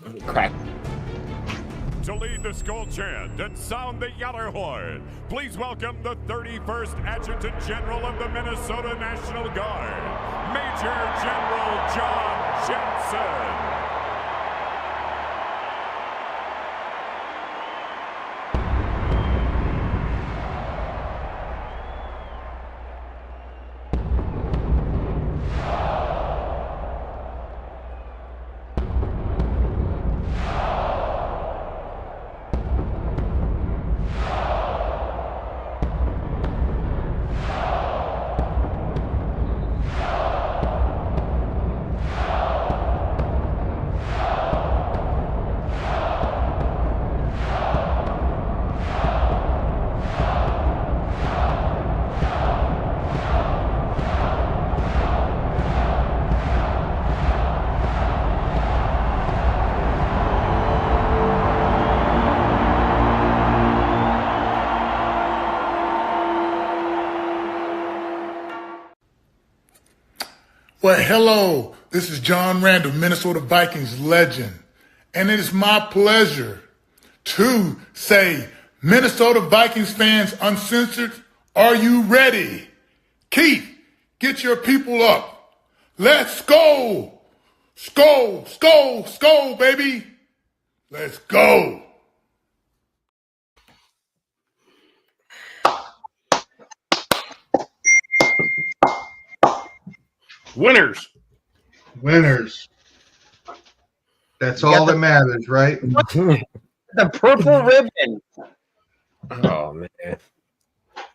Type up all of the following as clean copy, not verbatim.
Crack. To lead the Skol chant and sound the Yaller horn, please welcome the 31st Adjutant General of the Minnesota National Guard, Major General John Jensen. Well, hello, this is John Randall, Minnesota Vikings legend, and it is my pleasure to say, Minnesota Vikings fans uncensored, are you ready? Keith, get your people up. Let's go. Skol, skol, skol, baby. Let's go. Winners. That's all that matters, right? The purple ribbon. Oh man.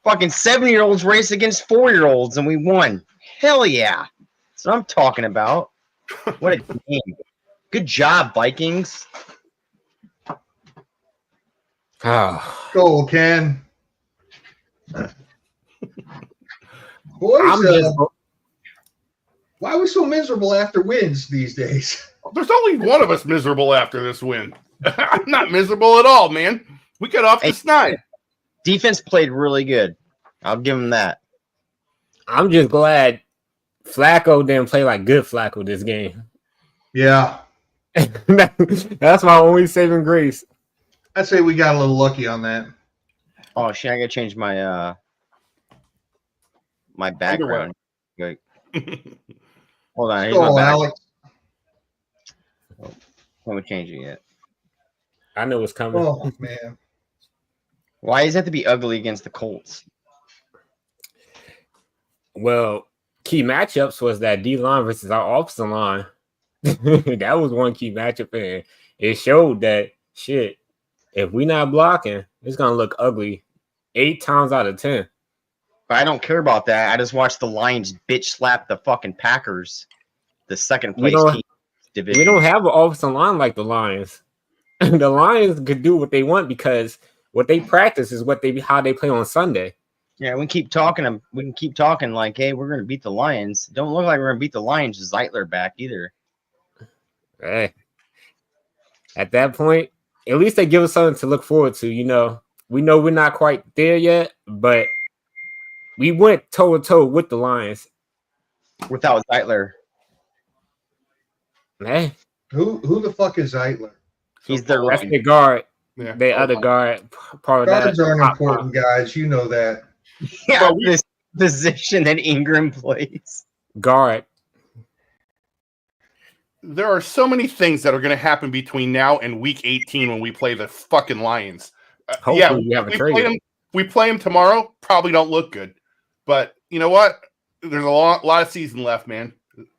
Fucking 7-year-olds race against 4-year-olds and we won. Hell yeah. That's what I'm talking about. What a game. Good job, Vikings. Oh. Go, Ken. Boys, why are we so miserable after wins these days? There's only one of us miserable after this win. I'm not miserable at all, man. We got off the snide. Defense played really good. I'll give him that. I'm just glad Flacco didn't play like good Flacco this game. Yeah. That's my only saving grace. I'd say we got a little lucky on that. Oh shit, I gotta change my my background. Good. Hold on, here's my Go, background. Alex. Oh, haven't changed it yet. I know it's coming. Oh, man. Why does it have to be ugly against the Colts? Well, key matchups was that D line versus our offensive line. That was one key matchup, and it showed that shit. If we not blocking, it's gonna look ugly 8 times out of 10. But I don't care about that. I just watched the Lions bitch slap the fucking Packers, the second place team division. We don't have an offensive line like the Lions. The Lions could do what they want because what they practice is how they play on Sunday. Yeah, we can keep talking. We can keep talking like, hey, we're gonna beat the Lions. Don't look like we're gonna beat the Lions. Zeitler back either. Hey, at that point, at least they give us something to look forward to. You know, we know we're not quite there yet, but we went toe to toe with the Lions without Zeitler. Hey, who the fuck is Zeitler? He's the guard. Yeah. The other guard. Part of Guards that. aren't important, guys. You know that. Yeah, well, this position that Ingram plays. Guard. There are so many things that are going to happen between now and week 18 when we play the fucking Lions. We play them tomorrow. Probably don't look good. But you know what? There's a lot of season left, man.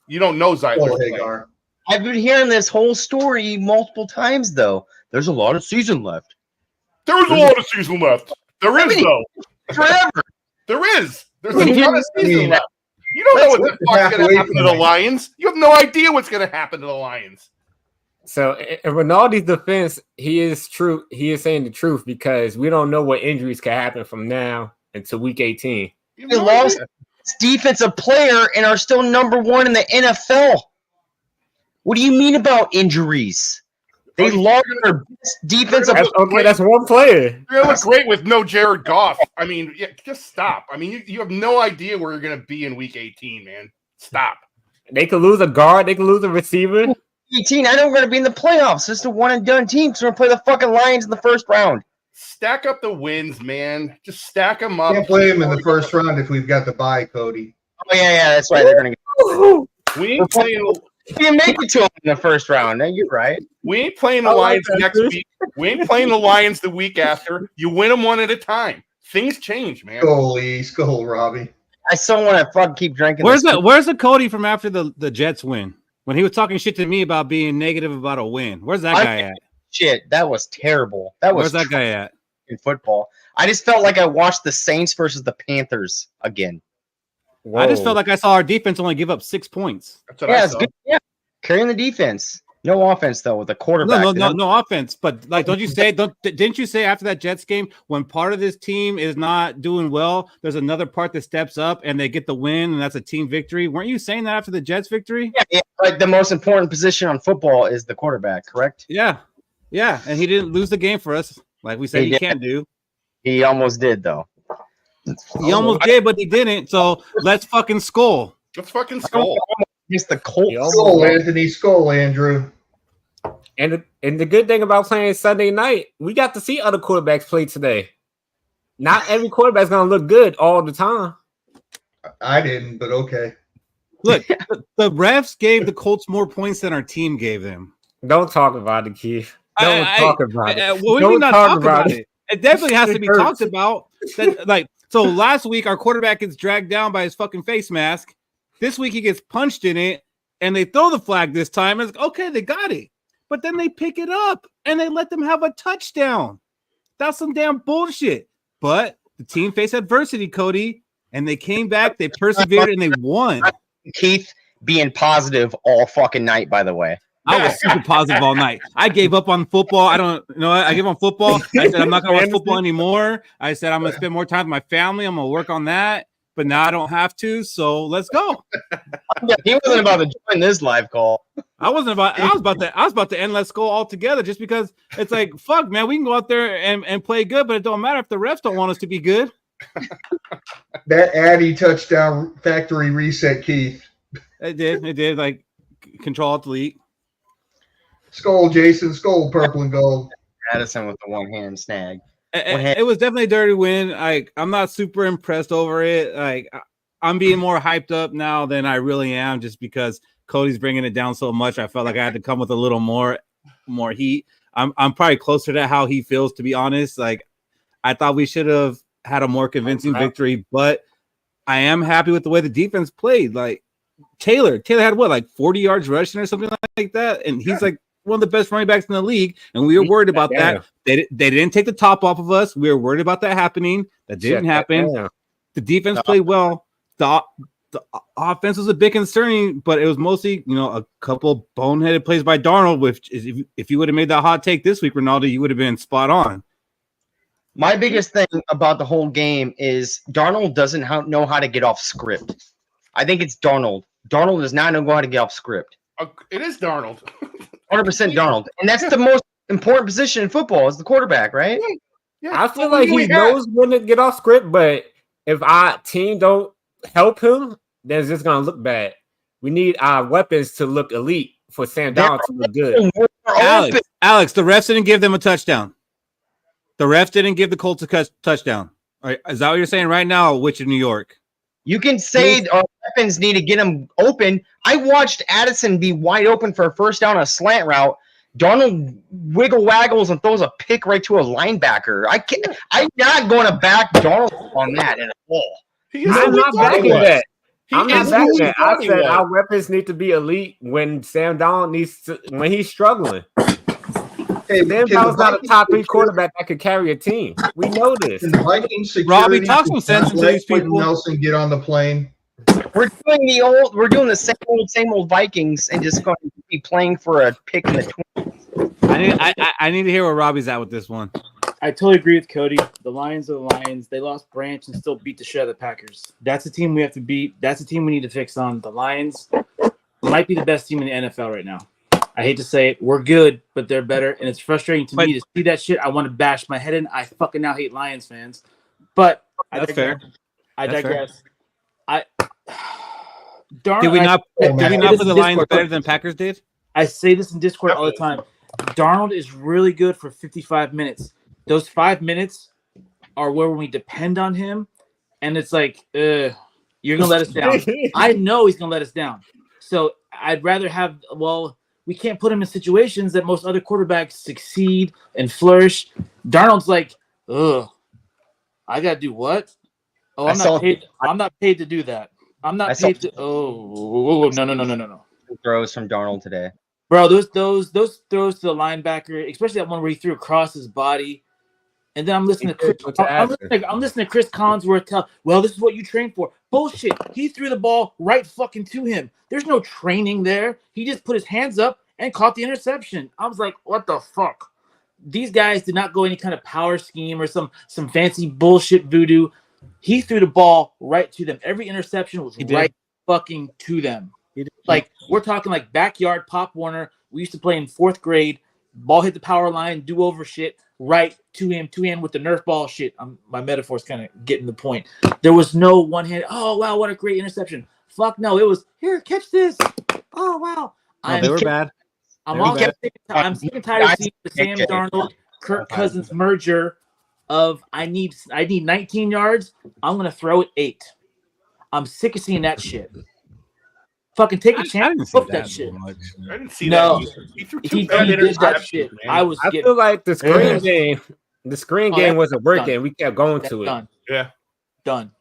You don't know Zeitler. I've been hearing this whole story multiple times, though. There's a lot of season left. There is a lot of season left. There is, though. Forever. There is. There's a lot of season left. You don't know what the fuck's going to happen to the Lions. You have no idea what's going to happen to the Lions. So, in Rinaldi's defense, he is true. He is saying the truth because we don't know what injuries can happen from now until week 18. We lost defensive player and are still number 1 in the NFL. What do you mean about injuries? They lost their best defensive player. That's one player. You're going to look great with no Jared Goff. I mean, yeah, just stop. I mean, you have no idea where you're going to be in week 18, man. Stop. They could lose a guard. They could lose a receiver. 18. I know we're going to be in the playoffs. It's a one and done team. So we're going to play the fucking Lions in the first round. Stack up the wins, man. Just stack them up. Can't play him in the first round if we've got the bye, Cody. Oh, yeah, that's right. They're going to We ain't playing. We didn't make it to them in the first round. You're right. We ain't playing the Lions next week. We ain't playing the Lions the week after. You win them one at a time. Things change, man. Skol, Robbie. I still want to fucking keep drinking. Where's the Cody from after the Jets win? When he was talking shit to me about being negative about a win. Where's that guy at? Shit, that was terrible. Where's that guy at? In football. I just felt like I watched the Saints versus the Panthers again. Whoa. I just felt like I saw our defense only give up 6 points. That's what I It's saw. good. Yeah, carrying the defense. No offense though with the quarterback. No offense. But like, didn't you say after that Jets game, when part of this team is not doing well, there's another part that steps up and they get the win, and that's a team victory? Weren't you saying that after the Jets victory? Yeah, like the most important position on football is the quarterback, correct? Yeah, and he didn't lose the game for us, like we said he can't do. He almost did though. He almost did, but he didn't. So let's fucking Skol. Let's fucking Skol. Against the Colts. Skol, Anthony. Skol, Andrew. And the good thing about playing Sunday night, we got to see other quarterbacks play today. Not every quarterback's gonna look good all the time. I didn't, but okay. Look, the refs gave the Colts more points than our team gave them. Don't talk about it, Keith. Don't talk about it. What do you mean not talk about it? It definitely has to be talked about. So last week our quarterback gets dragged down by his fucking face mask. This week he gets punched in it, and they throw the flag this time. It's okay, they got it. But then they pick it up, and they let them have a touchdown. That's some damn bullshit. But the team faced adversity, Cody, and they came back, they persevered, and they won. Keith being positive all fucking night, by the way. I was super positive all night. I gave up on football. I gave up on football. I said I'm not going to watch football anymore. I said I'm going to spend more time with my family. I'm going to work on that. But now I don't have to, so let's go. Yeah, he wasn't about to join this live call. I was about to end Let's Go altogether, just because it's like, fuck, man, we can go out there and play good, but it don't matter if the refs don't want us to be good. That Addy touchdown factory reset, Keith. It did, like control delete. Skol, Jason. Skol, purple and gold. Addison with the one hand snag. It was definitely a dirty win. I'm not super impressed over it. I'm being more hyped up now than I really am, just because Cody's bringing it down so much. I felt like I had to come with a little more heat. I'm probably closer to how he feels, to be honest. Like, I thought we should have had a more convincing victory, but I am happy with the way the defense played. Like, Taylor had what, like 40 yards rushing or something like that, and he's like one of the best running backs in the league, and we were worried about that. They didn't take the top off of us. We were worried about that happening. That didn't happen. The defense played well. The offense was a bit concerning, but it was mostly, a couple boneheaded plays by Darnold, which is, if you would have made that hot take this week, Ronaldo, you would have been spot on. My biggest thing about the whole game is Darnold doesn't know how to get off script. I think it's Darnold. Darnold does not know how to get off script. It is Darnold. 100% Darnold. And that's the most important position in football is the quarterback, right? Yeah, I feel like he knows when to get off script, but if our team don't help him, then it's just going to look bad. We need our weapons to look elite for Sam Darnold to look good. Alex, the refs didn't give them a touchdown. The refs didn't give the Colts a touchdown. All right, is that what you're saying right now, or which in New York? You can say our weapons need to get them open. I watched Addison be wide open for a first down on a slant route. Darnold waggles and throws a pick right to a linebacker. I'm not going to back Darnold on that at all. I'm not backing that. I said our weapons need to be elite when Sam Darnold when he's struggling. Hey, Sam Darnold's not a top 3 quarterback that could carry a team. We know this. Can the Vikings Robbie, talk some sense into these people. Nelson get on the plane. We're doing the same old Vikings and just going to be playing for a pick in the 20s. I need to hear where Robbie's at with this one. I totally agree with Cody. The Lions are the Lions. They lost Branch and still beat the shit out of the Packers. That's a team we have to beat. That's a team we need to fix on. The Lions might be the best team in the NFL right now. I hate to say it. We're good, but they're better. And it's frustrating to me to see that shit. I want to bash my head in. I fucking now hate Lions fans. But that's fair. I digress. Did we not put the Lions better than Packers did? I say this in Discord all the time. Darnold is really good for 55 minutes. Those 5 minutes are where we depend on him, and it's like, you're gonna let us down. I know he's gonna let us down. So I'd rather have. Well, we can't put him in situations that most other quarterbacks succeed and flourish. Darnold's like, ugh, I gotta do what? Oh, I'm not paid. I'm not paid to do that. I'm not paid to. Oh, no. Throws from Darnold today, bro. Those throws to the linebacker, especially that one where he threw across his body. And then I'm listening to Chris. I'm listening to Chris Collinsworth tell. Well, this is what you train for. Bullshit. He threw the ball right fucking to him. There's no training there. He just put his hands up and caught the interception. I was like, what the fuck? These guys did not go any kind of power scheme or some fancy bullshit voodoo. He threw the ball right to them. Every interception was right fucking to them. Like, we're talking like backyard Pop Warner. We used to play in 4th grade. Ball hit the power line, do-over shit, right to him with the Nerf ball shit. My metaphor's kind of getting the point. There was no one-hand, oh, wow, what a great interception. Fuck no, it was, here, catch this. Oh, wow. No, they were bad. I'm sick and tired of seeing the Sam Darnold, Kirk Cousins merger of I need 19 yards. I'm going to throw it 8. I'm sick of seeing that shit. Fucking take a chance. Flip that shit. I didn't see that. He threw two bad interceptions. I feel like the screen game wasn't working. We kept going to it. Yeah. Done.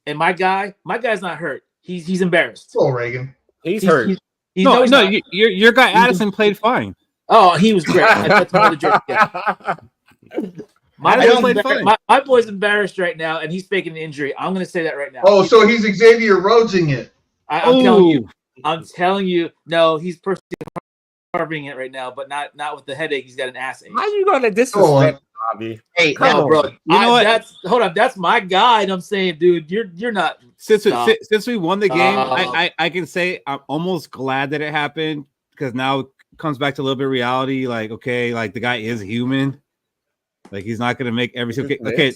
And my guy's not hurt. He's embarrassed. Oh, Reagan. He's hurt. No, your guy Addison played fine. Oh, he was great. That's another joke. Yeah. My boy's embarrassed right now, and he's faking an injury. I'm going to say that right now. Oh, so he's Xavier Rhodesing it. I'm telling you. No, he's personally harboring it right now, but not with the headache. He's got an ass ache. How you going to disrespect Bobby? Hey, no, bro. You know what? Hold up. That's my guy, and I'm saying, dude, you're not. Since we won the game, I can say I'm almost glad that it happened because now it comes back to a little bit of reality. Like, okay, like the guy is human. Like he's not going to make every okay.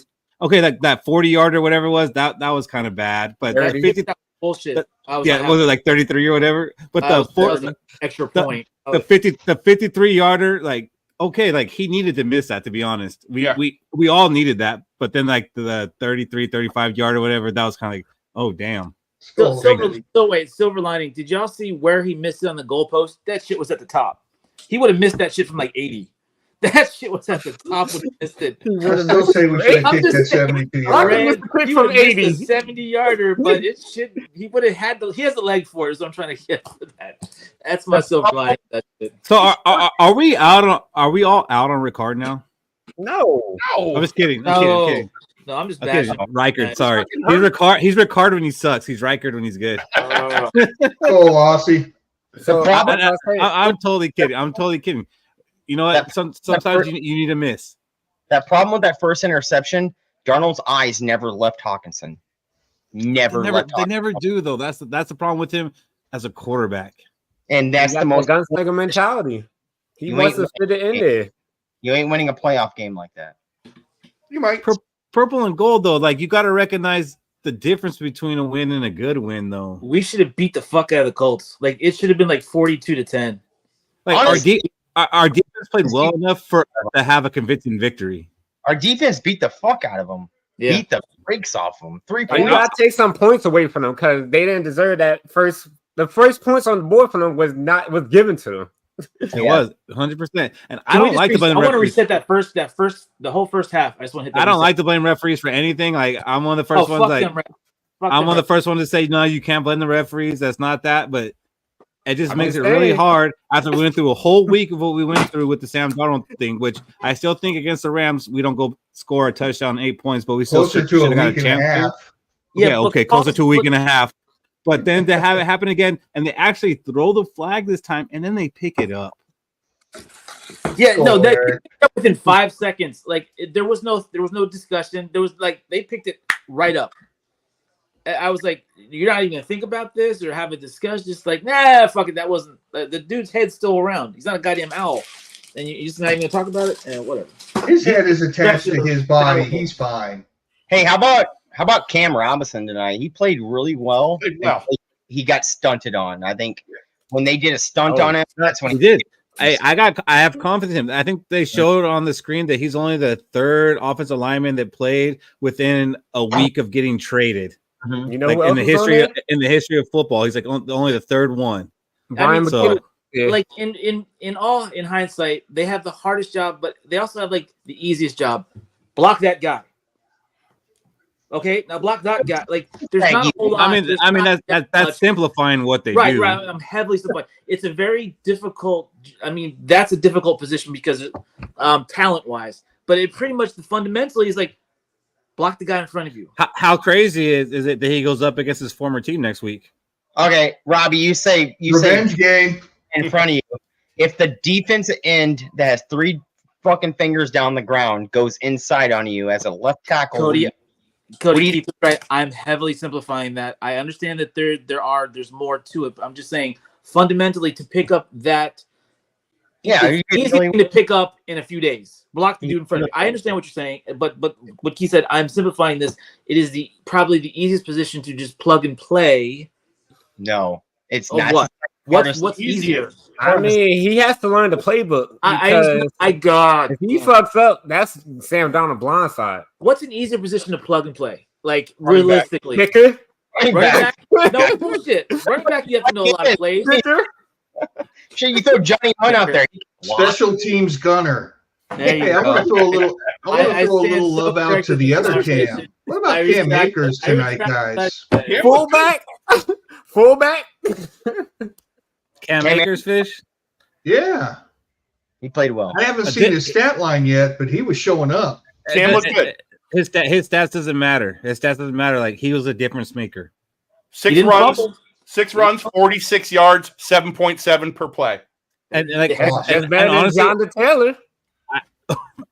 Like that 40-yard or whatever it was that was kind of bad, but that 50. Bullshit. Was it like 33 or whatever? But the extra point. The 53-yarder, like okay, like he needed to miss that. To be honest, we all needed that. But then like the 33, 35-yard or whatever, that was kind of like, oh damn. Silver lining. Did y'all see where he missed it on the goalpost? That shit was at the top. He would have missed that shit from like 80. That shit was at the top when he missed it. I still say we should have kicked that 72-yarder. He would have missed a 70-yarder, but it should. He would have had he has the leg for it, so I'm trying to get to that. That's my silver lining. That's it. So are we out on? Are we all out on Ricard now? No. I'm just kidding. No, I'm just bashing. Reichard, sorry. He's Ricard when he sucks. He's Reichard when he's good. Oh, Aussie. So I'm totally kidding. You know what? Sometimes you need to miss. That problem with that first interception, Darnold's eyes never left Hawkinson. They never do though. That's the problem with him as a quarterback. And that's the most gunslinger mentality. He wants to fit it in there. You ain't winning a playoff game like that. You might. Purple and gold though, like you got to recognize the difference between a win and a good win though. We should have beat the fuck out of the Colts. Like it should have been like 42-10. Like our defense played well enough for us to have a convincing victory. Our defense beat the fuck out of them. Yeah. Beat the brakes off them. 3 points. You gotta take some points away from them because they didn't deserve that first. The first points on the board from them was given to them. It was 100%. And I don't like to blame. I want to reset the whole first half. I just want to hit. I don't like to blame referees for anything. Like I'm one of the first ones. I'm one of the first ones to say no. You can't blame the referees. That's not that. But it just makes it really hard after we went through a whole week of what we went through with the Sam Darnold thing, which I still think against the Rams, we don't go score a touchdown, 8 points, but we still should have got a chance. Closer to a week and a half. But then to have it happen again, and they actually throw the flag this time, and then they pick it up. Yeah, no, within 5 seconds. Like there was no discussion. There was like they picked it right up. I was like, you're not even gonna think about this or have a discussion. Just like, nah, fuck it. That wasn't the dude's head's still around. He's not a goddamn owl, and you're just not even gonna talk about it. And whatever. His head is attached to his body. He's fine. Hey, how about Cam Robinson tonight? He played really well. He got stunted on. I think when they did a stunt on him, that's when he did. I have confidence in him. I think they showed on the screen that he's only the third offensive lineman that played within a week of getting traded. You know, like in the history of football, he's like only the third one. Brian McKinnon, like in hindsight, they have the hardest job, but they also have like the easiest job. Block that guy. Okay, now block that guy. Like, there's not a whole lot. I mean, that's simplifying what they do. Right. I'm heavily simplifying. It's a very difficult. I mean, that's a difficult position because, talent wise, but it pretty much fundamentally is like block the guy in front of you. How crazy is it that he goes up against his former team next week? Okay, Robbie, you say revenge game in front of you. If the defensive end that has 3 fucking fingers down the ground goes inside on you as a left tackle, Cody, right. I'm heavily simplifying that. I understand that there's more to it, but I'm just saying fundamentally to pick up that. Yeah, it's easy to pick up in a few days. Block the dude in front of you. I understand what you're saying, but what Keith said, I'm simplifying this. It is probably the easiest position to just plug and play. No, it's not. What's easier? I mean, he has to learn the playbook. I got. If he fucks up, that's Sam Darnold blindside. What's an easier position to plug and play? Like realistically, kicker. Running back? No bullshit. Running back, you have to know a lot of plays. Shit, you throw Johnny Hunt out there. Special teams gunner. Hey, I want to throw a little. I want to throw a little love out to the other Cam. What about Cam Akers tonight, guys? Fullback. Cam Akers fish. Yeah, he played well. I haven't seen his stat line yet, but he was showing up. Cam looked good. His stats doesn't matter. Like, he was a difference maker. 6 runs, 46 yards, 7.7 per play. And like, as bad as Jonathan Taylor.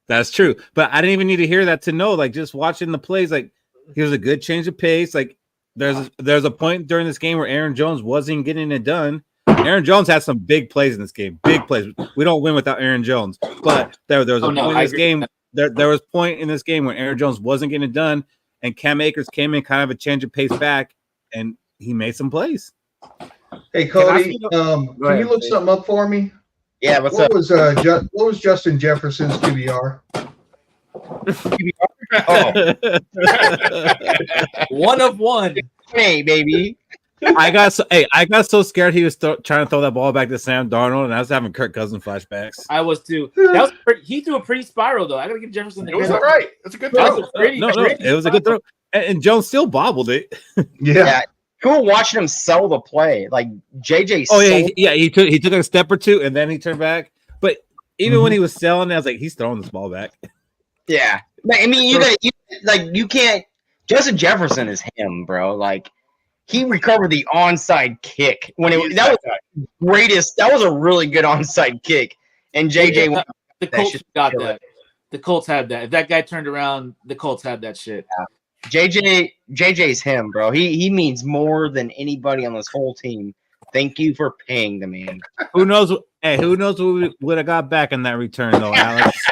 That's true. But I didn't even need to hear that to know. Like, just watching the plays, like, he was a good change of pace. Like, there's a point during this game where Aaron Jones wasn't getting it done. Aaron Jones had some big plays in this game. Big plays. We don't win without Aaron Jones. But there was a point in this game. There was a point in this game when Aaron Jones wasn't getting it done, and Cam Akers came in kind of a change of pace back, and he made some plays. Hey Cody, can you look something up for me? Yeah, what was Justin Jefferson's QBR? One of one. Hey, baby. I got so scared he was trying to throw that ball back to Sam Darnold, and I was having Kirk Cousins flashbacks. I was too. He threw a pretty spiral though. I gotta give Jefferson. It was all right. That's a good throw. It was a good throw, and Jones still bobbled it. Yeah. Cool watching him sell the play, like JJ. Oh yeah, he took a step or two, and then he turned back. But even when he was selling, I was like, he's throwing this ball back. Yeah, I mean, you can't. Justin Jefferson is him, bro. Like, he recovered the onside kick that was the greatest. That was a really good onside kick, and JJ. The Colts got that. The Colts had that. If that guy turned around, the Colts had that shit. Yeah. JJ's him, bro. He means more than anybody on this whole team. Thank you for paying the man. Who knows? Hey, who knows what we would have got back in that return, though, Alex?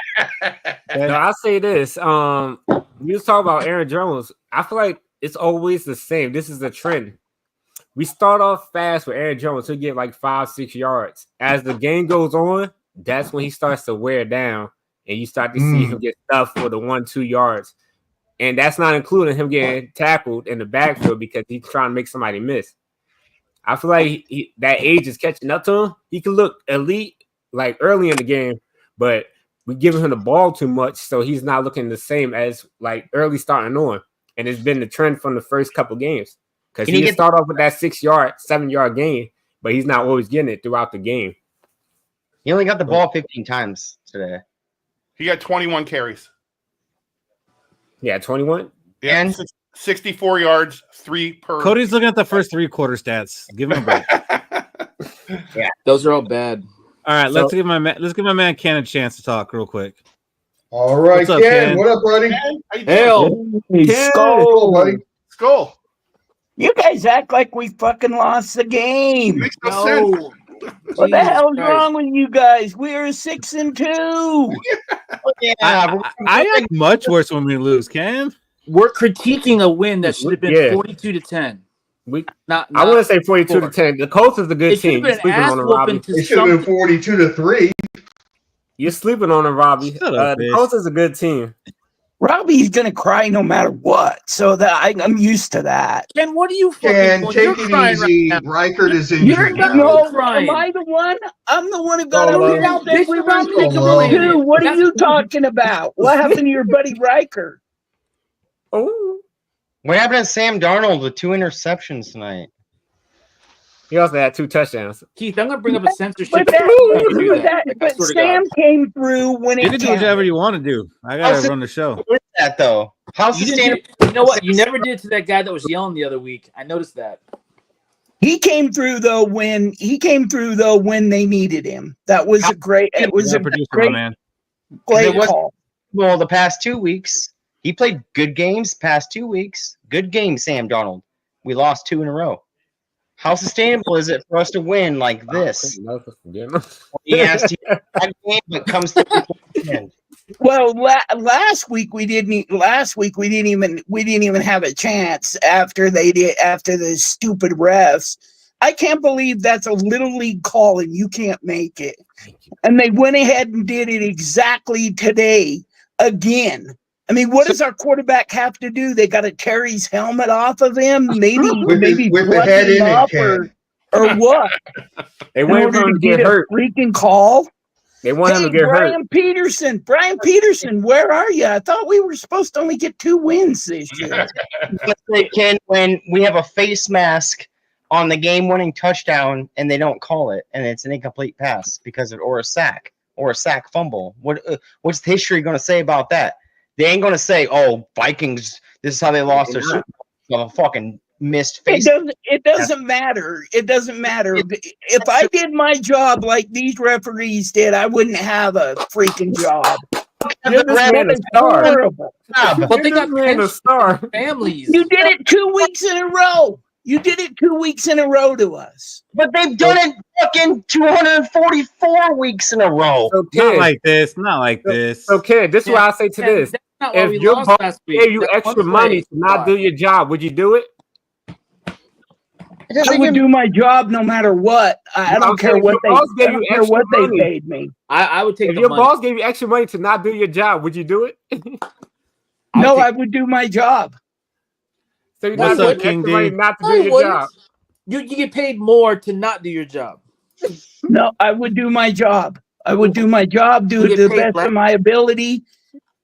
No, I'll say this. You was talking about Aaron Jones. I feel like it's always the same. This is the trend. We start off fast with Aaron Jones. He'll get like 5-6 yards. As the game goes on, that's when he starts to wear down, and you start to see him get stuffed for the 1-2 yards. And that's not including him getting tackled in the backfield because he's trying to make somebody miss. I feel like that age is catching up to him. He can look elite like early in the game, but we're giving him the ball too much, so he's not looking the same as like early starting on. And it's been the trend from the first couple games because he start off with that 7-yard gain, but he's not always getting it throughout the game. He only got the ball 15 times today. He got 21 carries. Yeah, 21. Yeah, and 64 yards, 3 per. Cody's looking at the first 3 quarter stats. Give him a break. Yeah, those are all bad. All right, let's give my man Ken a chance to talk real quick. All right, Ken. What up, buddy? Hey, Skol, buddy. Skol. You guys act like we fucking lost the game. Makes no sense. What the hell's wrong with you guys? We're 6-2. Yeah, I act much worse when we lose, Cam. We're critiquing a win that should have been 42-10. I wouldn't say 42-10. The Colts is a good team. You're sleeping on them, Robbie. It should have been 42-3. You're sleeping on them, Robbie. The Colts is a good team. Robbie's gonna cry no matter what, so that I'm used to that. Ken, what are you Ken, take it easy. Reichert is injured. No, am I the one? I'm the one who got up here and said we were two. What are you talking about? What happened to your buddy Reichert? Oh, what happened to Sam Darnold with 2 interceptions tonight? He also had 2 touchdowns. Keith, I'm gonna bring up a censorship. But Sam came through when you can do whatever you want to do. I gotta run the show. What is that though? How sustainable? You know what? You never did it to that guy that was yelling the other week. I noticed that. He came through though when they needed him. That was a great. It was a great call. Well, the past 2 weeks, he played good games. Past 2 weeks, good game. Sam Darnold. We lost 2 in a row. How sustainable is it for us to win like this? He asked you that game, but comes to the end. Well, last week we didn't even have a chance after the stupid refs. I can't believe that's a little league call and you can't make it. And they went ahead and did it exactly today again. I mean, what does our quarterback have to do? They got to tear his helmet off of him, maybe with the head in it, or what? They want him to get hurt. Freaking call. They want him to get hurt. Brian Peterson, where are you? I thought we were supposed to only get 2 wins this year. Ken, when we have a face mask on the game-winning touchdown and they don't call it, and it's an incomplete pass or a sack fumble. What's the history going to say about that? They ain't going to say, "Oh, Vikings, this is how they lost their Super Bowl." A fucking missed face. It doesn't matter. It doesn't matter. If I did my job like these referees did, I wouldn't have a freaking job. Horrible. But they got a star families. You did it 2 weeks in a row. You did it 2 weeks in a row to us. But they've done it fucking 244 weeks in a row. Okay. Not like this. Okay, this is what I say to this. If your boss gave you extra money to not do your job, would you do it? I would do my job no matter what. I don't care what they paid me. I would take. If your boss gave you extra money to not do your job, would you do it? No, I would do my job. So you're not doing extra money not to do your job. You get paid more to not do your job. No, I would do my job. I would do my job, do it to the best of my ability,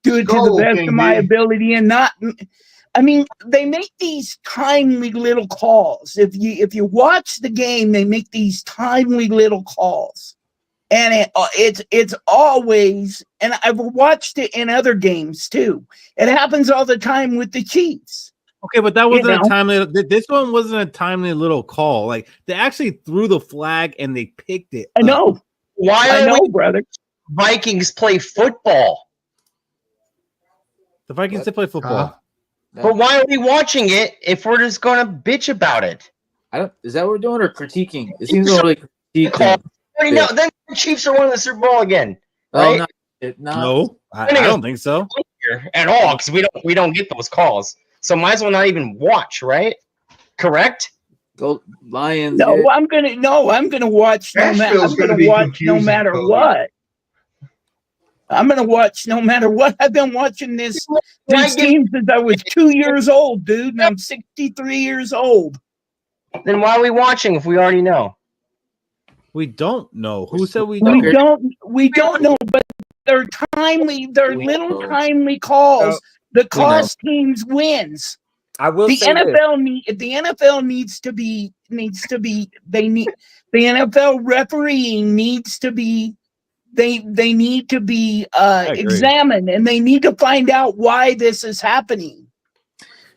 do it to the best of my ability, and not. I mean, they make these timely little calls. If you watch the game, they make these timely little calls, and it's always. And I've watched it in other games too. It happens all the time with the Chiefs. Okay, but that wasn't a timely. This one wasn't a timely little call. Like they actually threw the flag and they picked it. I know. Brother. Vikings play football. The Vikings did play football. But why are we watching it if we're just going to bitch about it? Is that what we're doing or critiquing? It seems really critiquing. No, then the Chiefs are winning the Super Bowl again. Right? No, I don't think so at all because we don't get those calls. So might as well not even watch, right? Correct? Go Lions. No, I'm gonna watch. No matter what. I'm gonna watch no matter what. I've been watching this team since I was 2 years old, dude, and I'm 63 years old. Then why are we watching if we already know? We don't know. Who said we don't? We don't know, but they're timely. They're little timely calls that cost teams wins. I will the say NFL needs to be the NFL refereeing needs to be they need to be examined, and they need to find out why this is happening.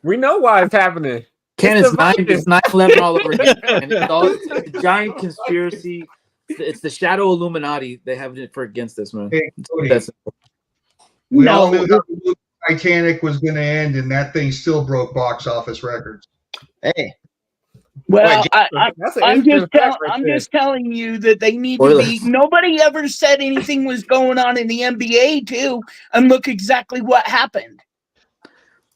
We know why it's happening. Ken, it's 9/11 all over again. And it's a giant conspiracy. It's the shadow Illuminati. They have it for against this, man. Hey, we all knew how the Titanic was going to end, and that thing still broke box office records. Hey. Well, I'm just telling you that they need to be. Nobody ever said anything was going on in the NBA too, and look exactly what happened.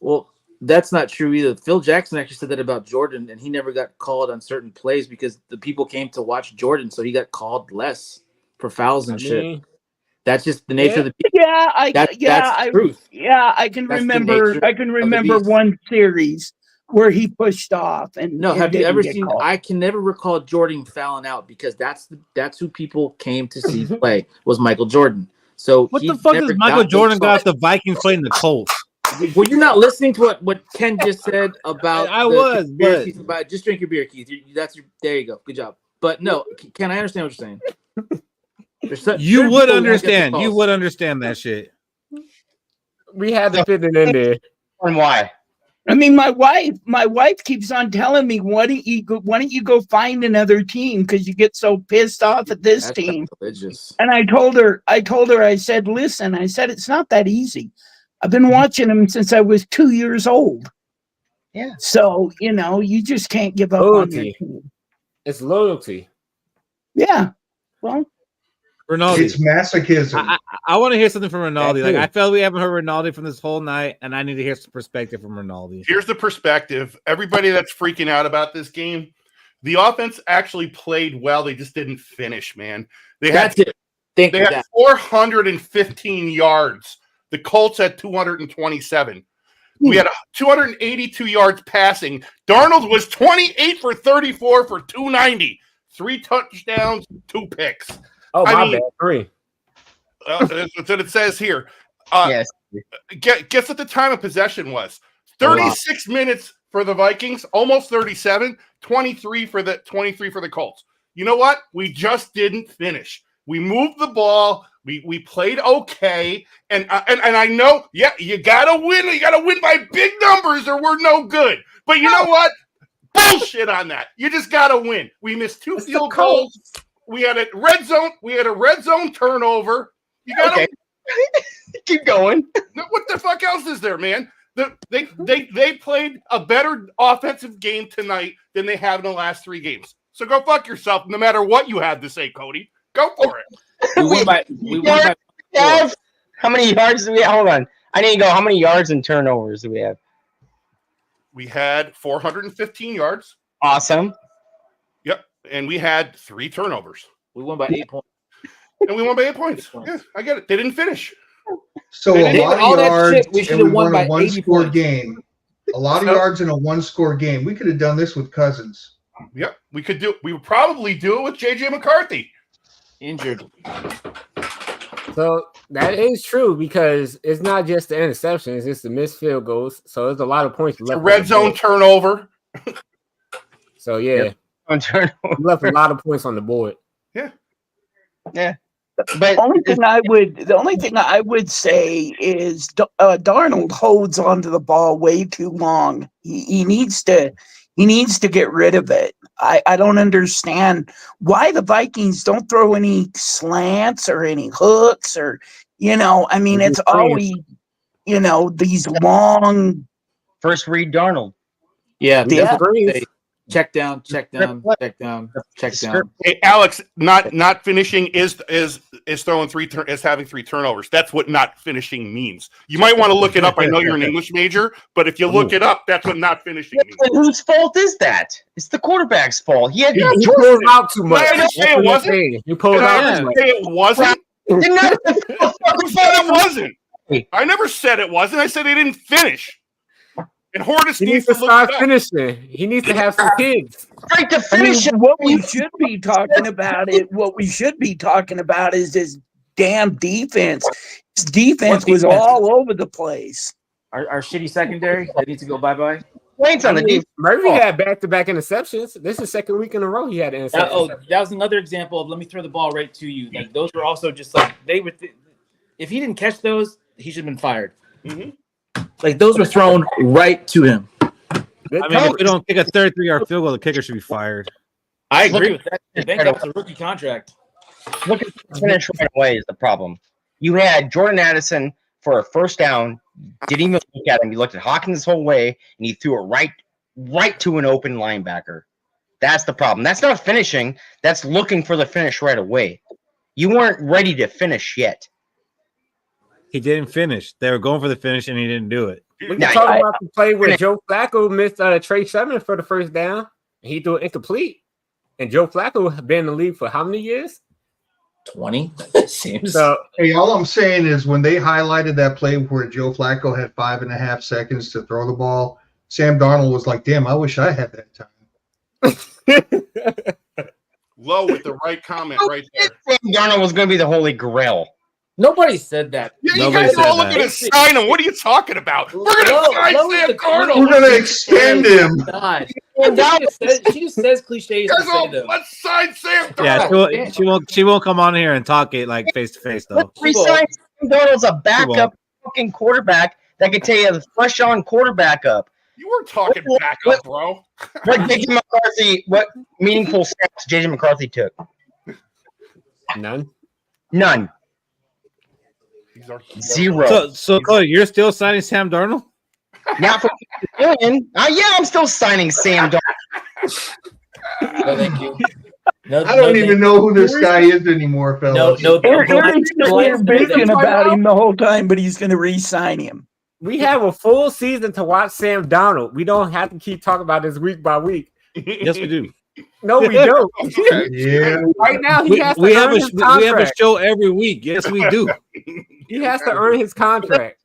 Well, That's not true either. Phil Jackson actually said that about Jordan, and he never got called on certain plays because the people came to watch Jordan, so he got called less for fouls and shit. That's just the nature of the beast. That's truth. I can remember. I can remember one series where he pushed off and have you ever seen? Called. I can never recall Jordan fouling out because that's who people came to see play was Michael Jordan. So what the fuck does Michael Jordan got the Vikings playing the Colts? Were you not listening to what Ken just said about? I was, but about just drink your beer, Keith. There you go. Good job. But no, Ken, I understand what you're saying. You would understand. You would understand that shit. We had to fit it in there. And why? I mean, my wife keeps on telling me, why don't you go find another team because you get so pissed off at this team? Religious. And I told her, I said, listen, it's not that easy. I've been watching them since I was 2 years old. Yeah. So, you just can't give up on your team. It's loyalty. Yeah. Well, Ronaldo. It's masochism. I want to hear something from Ronaldo. Like, I felt we haven't heard Ronaldo from this whole night, and I need to hear some perspective from Ronaldo. Here's the perspective. Everybody that's freaking out about this game, the offense actually played well. They just didn't finish, man. They had 415 yards. The Colts had 227. We had 282 yards passing. Darnold was 28 for 34 for 290. 3 touchdowns, 2 picks. Oh, my bad. 3. That's what it says here. Yes. Guess what the time of possession was? 36 minutes for the Vikings, almost 37. 23 for the Colts. You know what? We just didn't finish. We moved the ball. We played okay, and I know, you gotta win. You gotta win by big numbers, or we're no good. But you know what? Bullshit on that. You just gotta win. We missed 2 field goals. We had a red zone turnover. You gotta keep going. What the fuck else is there, man? They played a better offensive game tonight than they have in the last 3 games. So go fuck yourself. No matter what you have to say, Cody, go for it. We won by how many yards do we have? Hold on. I need to go. How many yards and turnovers do we have? We had 415 yards. Awesome. Yep. And we had 3 turnovers. We won by 8 points. And we won by 8 points. Yeah, I get it. They didn't finish. So a lot of yards, we should have won by 1-score game. A lot of yards in a 1-score game. We could have done this with Cousins. Yep. We would probably do it with JJ McCarthy. Injured. So that is true because it's not just the interceptions, it's the missed field goals. So there's a lot of points left. A red zone turnover. So yeah, left a lot of points on the board. Yeah. But the only thing I would say is Darnold holds onto the ball way too long. He needs to get rid of it. I don't understand why the Vikings don't throw any slants or any hooks or, it's always, these long. First read Darnold. Yeah. Check down. Hey, Alex, not finishing is throwing is having 3 turnovers. That's what not finishing means. You might want to look it up. I know you're an English major, but if you look it up, that's what not finishing means. Whose fault is that? It's the quarterback's fault. He pulled out too much. I didn't say it wasn't. You pulled out too much. It wasn't. Who said it wasn't? I never said it wasn't. I said they didn't finish. And Hortus needs to start finishing. He needs to have some kids. Right to finish. What we should be talking about is this damn defense. His defense was all over the place. Our shitty secondary, they need to go bye-bye. Points on the defense. Murphy had back-to-back interceptions. This is 2nd week in a row he had interceptions. That was another example of let me throw the ball right to you. Like those were also just like if he didn't catch those, he should have been fired. Mm-hmm. Like those were thrown right to him. I mean, if we don't kick a 33-yard field goal, the kicker should be fired. I agree with that. I think that was a rookie contract. Look at the finish right away is the problem. You had Jordan Addison for a first down, didn't even look at him. You looked at Hawkins the whole way, and he threw it right to an open linebacker. That's the problem. That's not finishing. That's looking for the finish right away. You weren't ready to finish yet. He didn't finish. They were going for the finish, and he didn't do it. We can talk about the play where Joe Flacco missed Trey Sermon for the first down. And he threw it incomplete. And Joe Flacco has been in the league for how many years? 20. Seems. So, hey, all I'm saying is when they highlighted that play where Joe Flacco had 5.5 seconds to throw the ball, Sam Darnold was like, damn, I wish I had that time. Low with the right comment right there. Sam Darnold was going to be the Holy Grail. Nobody said that. Yeah, you guys are all looking to sign him. What are you talking about? We're going to sign Sam Darnold. We're going to extend him. God. She just says cliches. Let's sign Sam Darnold. Yeah, she won't come on here and talk it like face to face though. Resign Sam Darnold's a backup fucking quarterback that could take a fresh on quarterback up. You were talking backup, bro. What meaningful steps JJ McCarthy took? None. Zero. So Cody, you're still signing Sam Darnold? Not for $50 million. Yeah, I'm still signing Sam Darnold. No, thank you. No, I don't even know who this guy is anymore, fellas. Aaron's still here bitching about him the whole time, but he's going to re-sign him. We have a full season to watch Sam Darnold. We don't have to keep talking about this week by week. Yes, we do. No, we don't. Yeah. Right now, he has to we earn have his contract. we have a show every week. Yes, we do. He has to earn his contract.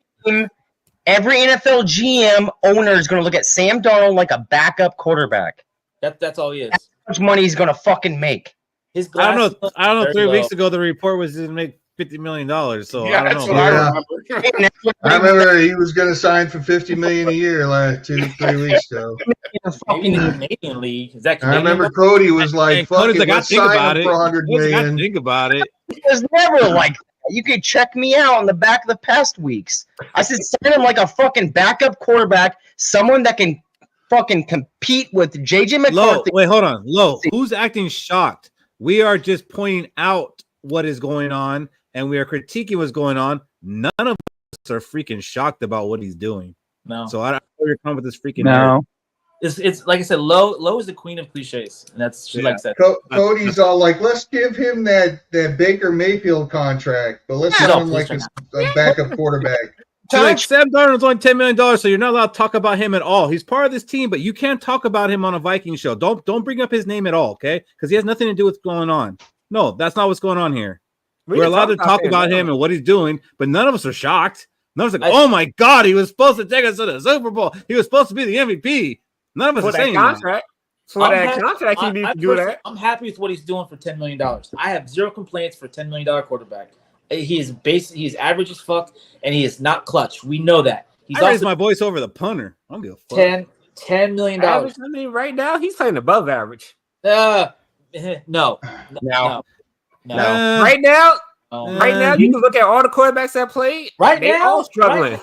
Every NFL GM owner is going to look at Sam Darnold like a backup quarterback. That's all he is. That's how much money he's going to fucking make. His I don't know. 3 low. weeks ago, the report was to make $50 million. So Yeah, I don't that's know. what I remember. I remember he was going to sign for $50 million a year last 2-3 weeks ago. Maybe in the Canadian league. Is that I Canadian? remember Cody was like, "Fuck Cody's it, like, I let's think sign about him it. for $100 Cody's like, I million." think about it. It was never like that. You could check me out on the back of the past weeks. I said sign him like a fucking backup quarterback, someone that can fucking compete with JJ McCarthy. Wait, hold on. Who's acting shocked? We are just pointing out what is going on, and we are critiquing what's going on. None of us are freaking shocked about what he's doing. No. So I don't know where you're coming with this freaking. No. It's like I said, Low is the queen of cliches, and that's she likes that. Cody's all like, "Let's give him that Baker Mayfield contract, but let's sign him like a backup quarterback." Like Sam Darnold's only $10 million, so you're not allowed to talk about him at all. He's part of this team, but you can't talk about him on a Viking show. Don't bring up his name at all, okay? Because he has nothing to do with what's going on. No, that's not what's going on here. We're allowed to talk about him and what he's doing, but none of us are shocked. None of us are like, oh my God, he was supposed to take us to the Super Bowl. He was supposed to be the MVP. None of us are saying that. For that contract, he needs to do that. I'm happy with what he's doing for $10 million. I have zero complaints for $10 million quarterback. He is average as fuck, and he is not clutch. We know that. I raised my voice over the punter. I don't give a fuck. $10 million. Average, I mean, right now he's playing above average. No. Right now, you can look at all the quarterbacks that played. They all struggling.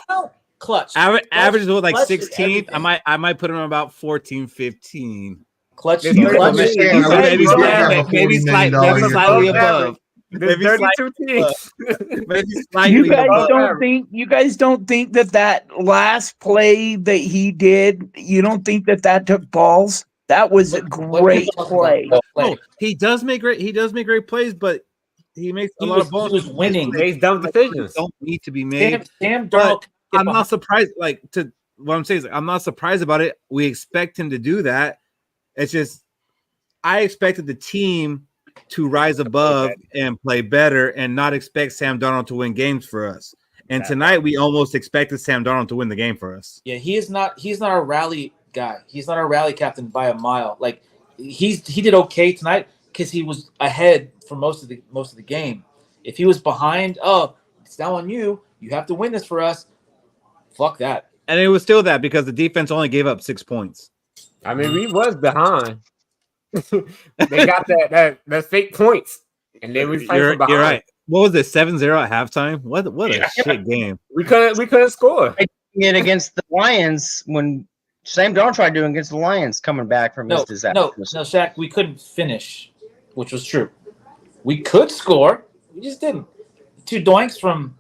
Clutch. Average is like 16th. I might put him about 14, 15. Clutch. Maybe slightly above. Maybe 32 teams. You guys don't think that last play that he did, you don't think that took balls? That was a great play. Oh, he does make great plays, but he makes a lot of balls. He was winning. Makes dumb decisions. Don't need to be made. Sam Darnold. I'm not surprised. What I'm saying is, I'm not surprised about it. We expect him to do that. It's just I expected the team to rise above and play better, and not expect Sam Darnold to win games for us. And tonight, we almost expected Sam Darnold to win the game for us. Yeah, he's not a rally guy. He's not a rally captain by a mile. Like he did okay tonight because he was ahead for most of the game. If he was behind, it's now on you. You have to win this for us. Fuck that. And it was still that because the defense only gave up 6 points. I mean, we was behind. They got that fake points, and then we played from behind. You're right. What was it? 7-0 at halftime. What a shit game. We couldn't score. It against the Lions when Sam Darnold tried doing against the Lions coming back from his disaster. No, Shaq, we couldn't finish, which was true. We could score, we just didn't. 2 doinks from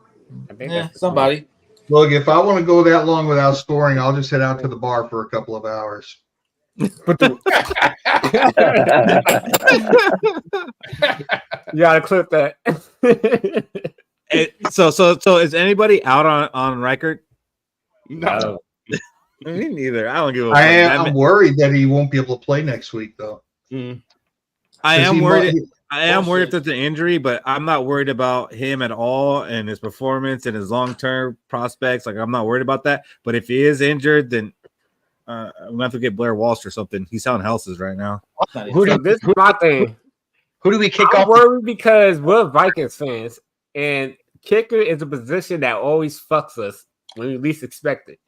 somebody. Look, if I want to go that long without scoring, I'll just head out to the bar for a couple of hours. You gotta clip that. So is anybody out on Reichert? No. Me neither. I don't give a I'm worried that he won't be able to play next week, though. I am worried. I am worried if Bullshit. there's an injury, but I'm not worried about him at all and his performance and his long-term prospects. Like, I'm not worried about that. But if he is injured, then I'm gonna have to get Blair Walsh or something. He's selling houses right now. This is my thing. Who do we kick I'm off? worried because we're Vikings fans, and kicker is a position that always fucks us when we least expect it.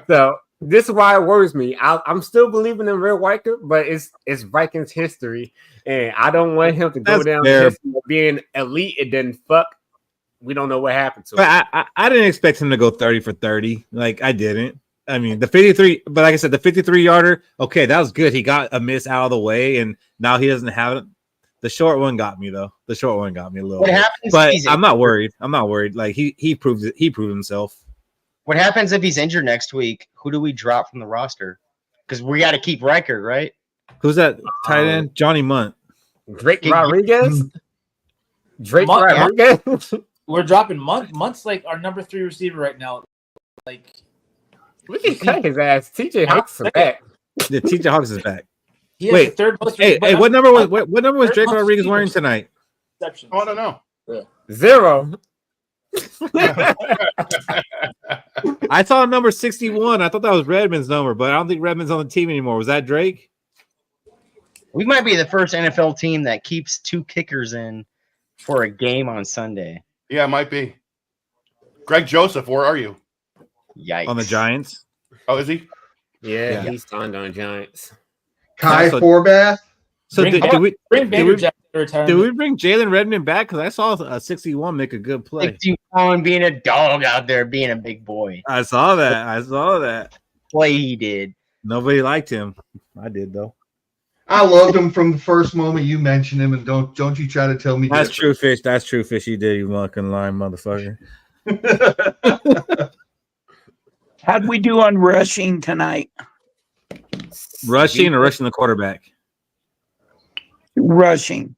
So this is why it worries me. I'm still believing in Red Weicker, but it's Vikings history, and I don't want him to go down fair. history of being elite and then fuck. We don't know what happened to him. But I didn't expect him to go 30 for 30. Like, I didn't. I mean, the 53, but like I said, the 53-yarder, okay, that was good. He got a miss out of the way, and now he doesn't have it. The short one got me, though. The short one got me a little What bit. happens? But if he's I'm not worried. I'm not worried. Like, he proved it. He proved himself. What happens if he's injured next week? Who do we drop from the roster? Because we got to keep record, right? Who's that tight end? Johnny Munt. Drake Rodriguez? Drake Munt, Rodriguez? We're dropping Munt's like our number 3 receiver right now. Like, We can cut his ass. TJ Hawks is back. Yeah, TJ Hawks is back. he has Wait, the third most. Hey, what number was Drake Rodriguez wearing tonight? Receptions. Oh, I don't know. 0. I saw number 61. I thought that was Redmond's number, but I don't think Redmond's on the team anymore. Was that Drake? We might be the first NFL team that keeps 2 kickers in for a game on Sunday. Yeah, it might be. Greg Joseph, where are you? Yikes. On the Giants? Oh, is he? Yeah, he's signed on Giants. Kai So- Forbath. So Bring Baker Jackson to retirement. did we bring Jalen Redmond back? Because I saw a 61 make a good play. 61 being a dog out there, being a big boy. I saw that. Play he did. Nobody liked him. I did, though. I loved him from the first moment you mentioned him, and don't you try to tell me That's different. true, Fish. That's true, Fish. You did, you fucking lying motherfucker. How'd we do on rushing tonight? Rushing or rushing the quarterback? Rushing.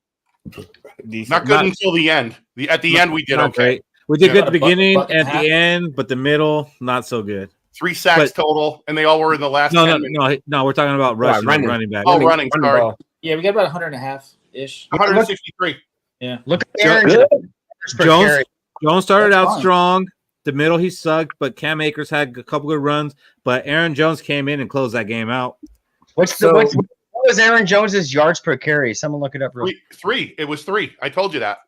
Not good until the end. At the end, we did not okay. great. We did good at the beginning, buck and at a half. the end, but the middle, not so good. 3 sacks total, and they all were in the last 10 minutes. No. We're talking about rushing, running back. Oh, running, sorry. ball. Yeah, we got about 100.5-ish. 163. Yeah. Look at Aaron Jones started That's out fine. strong. The middle, he sucked, but Cam Akers had a couple good runs. But Aaron Jones came in and closed that game out. What was Aaron Jones's yards per carry? Someone look it up real quick. 3. It was 3. I told you that.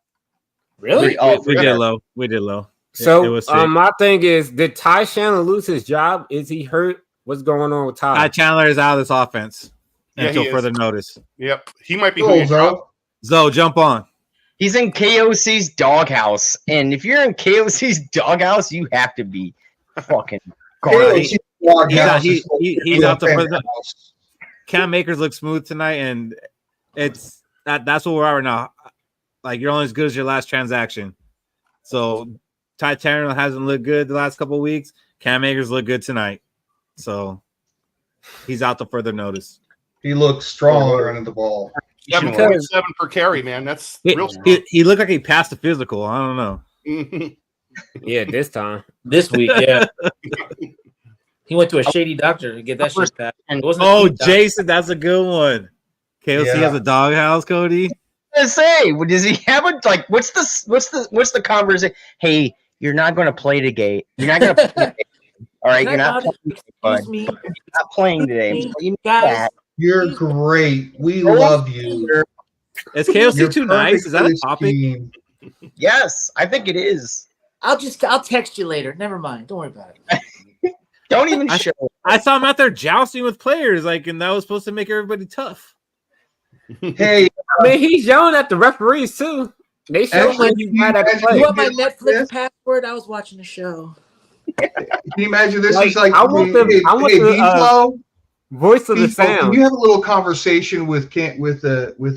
Really? We did low. We did low. So It was sick. my thing is, did Ty Chandler lose his job? Is he hurt? What's going on with Ty? Ty Chandler is out of this offense Yeah, until he is. further notice. Yep. He might be Cool, who you drop. bro. Zoe, jump on. He's in KOC's doghouse. And if you're in KOC's doghouse, you have to be fucking garbage. He's out the further. Cam Akers looks smooth tonight, and that's what we're at right now. Like, you're only as good as your last transaction. So Ty Chandler hasn't looked good the last couple of weeks. Cam Akers looked good tonight. So he's out to further notice. He looks strong running the ball. 7.7 per carry, man. That's real strong. He looked like he passed the physical. I don't know. Yeah, this time. This week, yeah. He went to a shady doctor to get that shit passed. It wasn't Oh, a doctor. Jason, that's a good one. KOC has a doghouse, Cody. I was gonna say, does he have a what's the conversation? Hey, you're not going to play today. You're not going to play. All right, you're not playing today. You know that. You're great. We love you. Is KOC You're too nice? Is that a perfect for topic? this team. Yes, I think it is. I'll text you later. Never mind. Don't worry about it. Don't even show. I saw him out there jousting with players, and that was supposed to make everybody tough. Hey, I mean, he's yelling at the referees too. They show Actually, when he's mad at the actually, play. You want my Yeah. Netflix password? I was watching the show. can you imagine this Like, is like I want the Flo, voice of the Flo, can sound. you have a little conversation with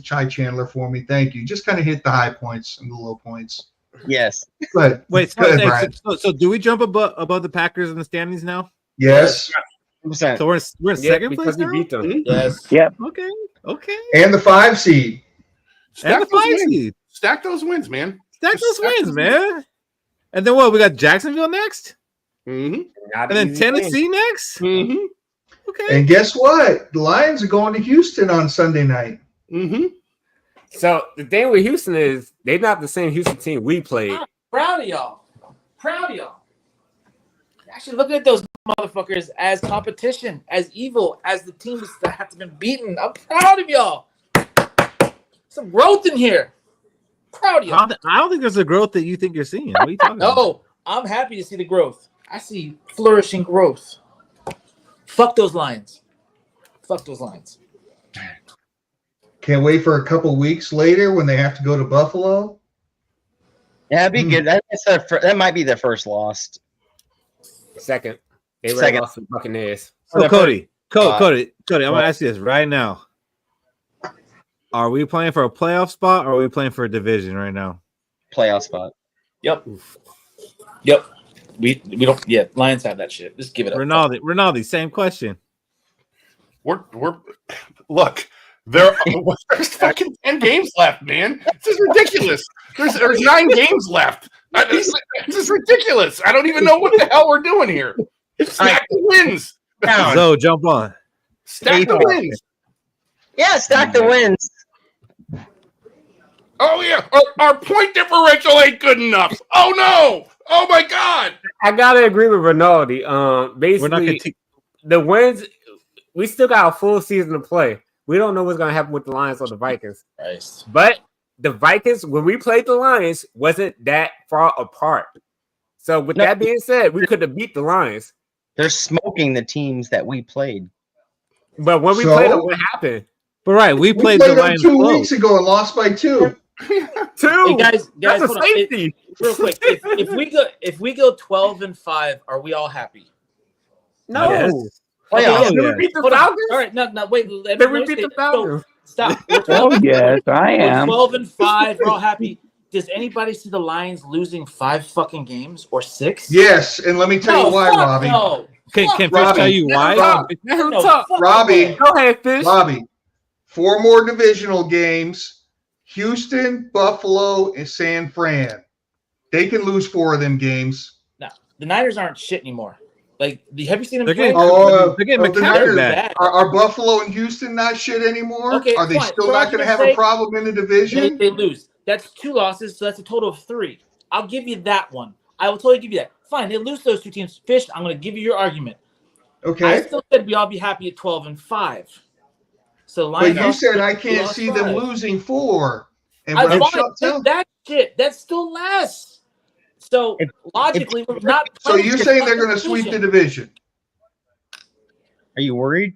Chai Chandler for me? Thank you. Just kind of hit the high points and the low points. Yes. But Wait, Go ahead, Brian. so do we jump above the Packers in the standings now? yes, 100%. So we're in Yeah, second place because he now? beat them. Yes. Okay. and the 5 seed. And the Stack those 5 wins. seed. Stack those wins, man. Stack Just those stack wins, those man. And then what? We got Jacksonville next? Mm-hmm. Not And then easy Tennessee next? Mm-hmm. Okay. And guess what? The Lions are going to Houston on Sunday night. Mm-hmm. So the thing with Houston is they're not the same Houston team we played. I'm proud of y'all. Proud of y'all. Actually, looking at those motherfuckers as competition, as evil, as the teams that have to been beaten. I'm proud of y'all. Some growth in here. Proud of y'all. I don't think there's a growth that you think you're seeing. What are you talking about? No, I'm happy to see the growth. I see flourishing growth. Fuck those Lions. Fuck those Lions. Can't wait for a couple weeks later when they have to go to Buffalo. Yeah, that'd be good. That might be their first loss. Second. They already Second. lost to the Buccaneers. So Cody, I'm gonna ask you this right now. Are we playing for a playoff spot or are we playing for a division right now? Playoff spot. Yep. We don't. Yeah, Lions have that shit. Just give it up. Rinaldi, same question. We're look. There's fucking 10 games left, man. This is ridiculous. There's 9 games left. This is ridiculous. I don't even know what the hell we're doing here. Stack the wins. So jump on. Stack the wins. Yeah, stack the wins. Oh yeah, our point differential ain't good enough. Oh no! Oh my god! I gotta agree with Rinaldi. Basically, the wins. We still got a full season to play. We don't know what's gonna happen with the Lions or the Vikings. Nice. But the Vikings, when we played the Lions, wasn't that far apart. So with that being said, we could have beat the Lions. They're smoking the teams that we played. But when we played them, what happened? But right, we played the them Lions 2 weeks ago and lost by 2. 2. Hey guys, That's a hold on. safety. Real quick, if we go 12-5, are we all happy? No. Yes. Playoffs. Did we beat the Hold on. Falcons? All right, no, wait. Did we beat the Falcons? Stop. Oh yes, I am. 12-5. We're all happy. Does anybody see the Lions losing 5 fucking games or 6? Yes, and let me tell you why, fuck Robbie. No. Can Fish Robbie. tell you why? Robbie, Go ahead, Fish. Robbie, 4 more divisional games. Houston, Buffalo, and San Fran. They can lose 4 of them games. No, the Niners aren't shit anymore. Like, have you seen them They're play? getting the McCaffrey Niners back. Are Buffalo and Houston not shit anymore? Okay, Are they fine. still For not going to argument's have a sake, problem in the division? They lose. That's 2 losses, so that's a total of 3. I'll give you that one. I will totally give you that. Fine, they lose those 2 teams. Fish, I'm going to give you your argument. Okay. I still said we all be happy at 12-5. So Lions. But you said I can't see them losing 4. And I'm what fine. I'm That shit. That's still less. So logically, we're not. So you're saying they're going to sweep the division? Are you worried?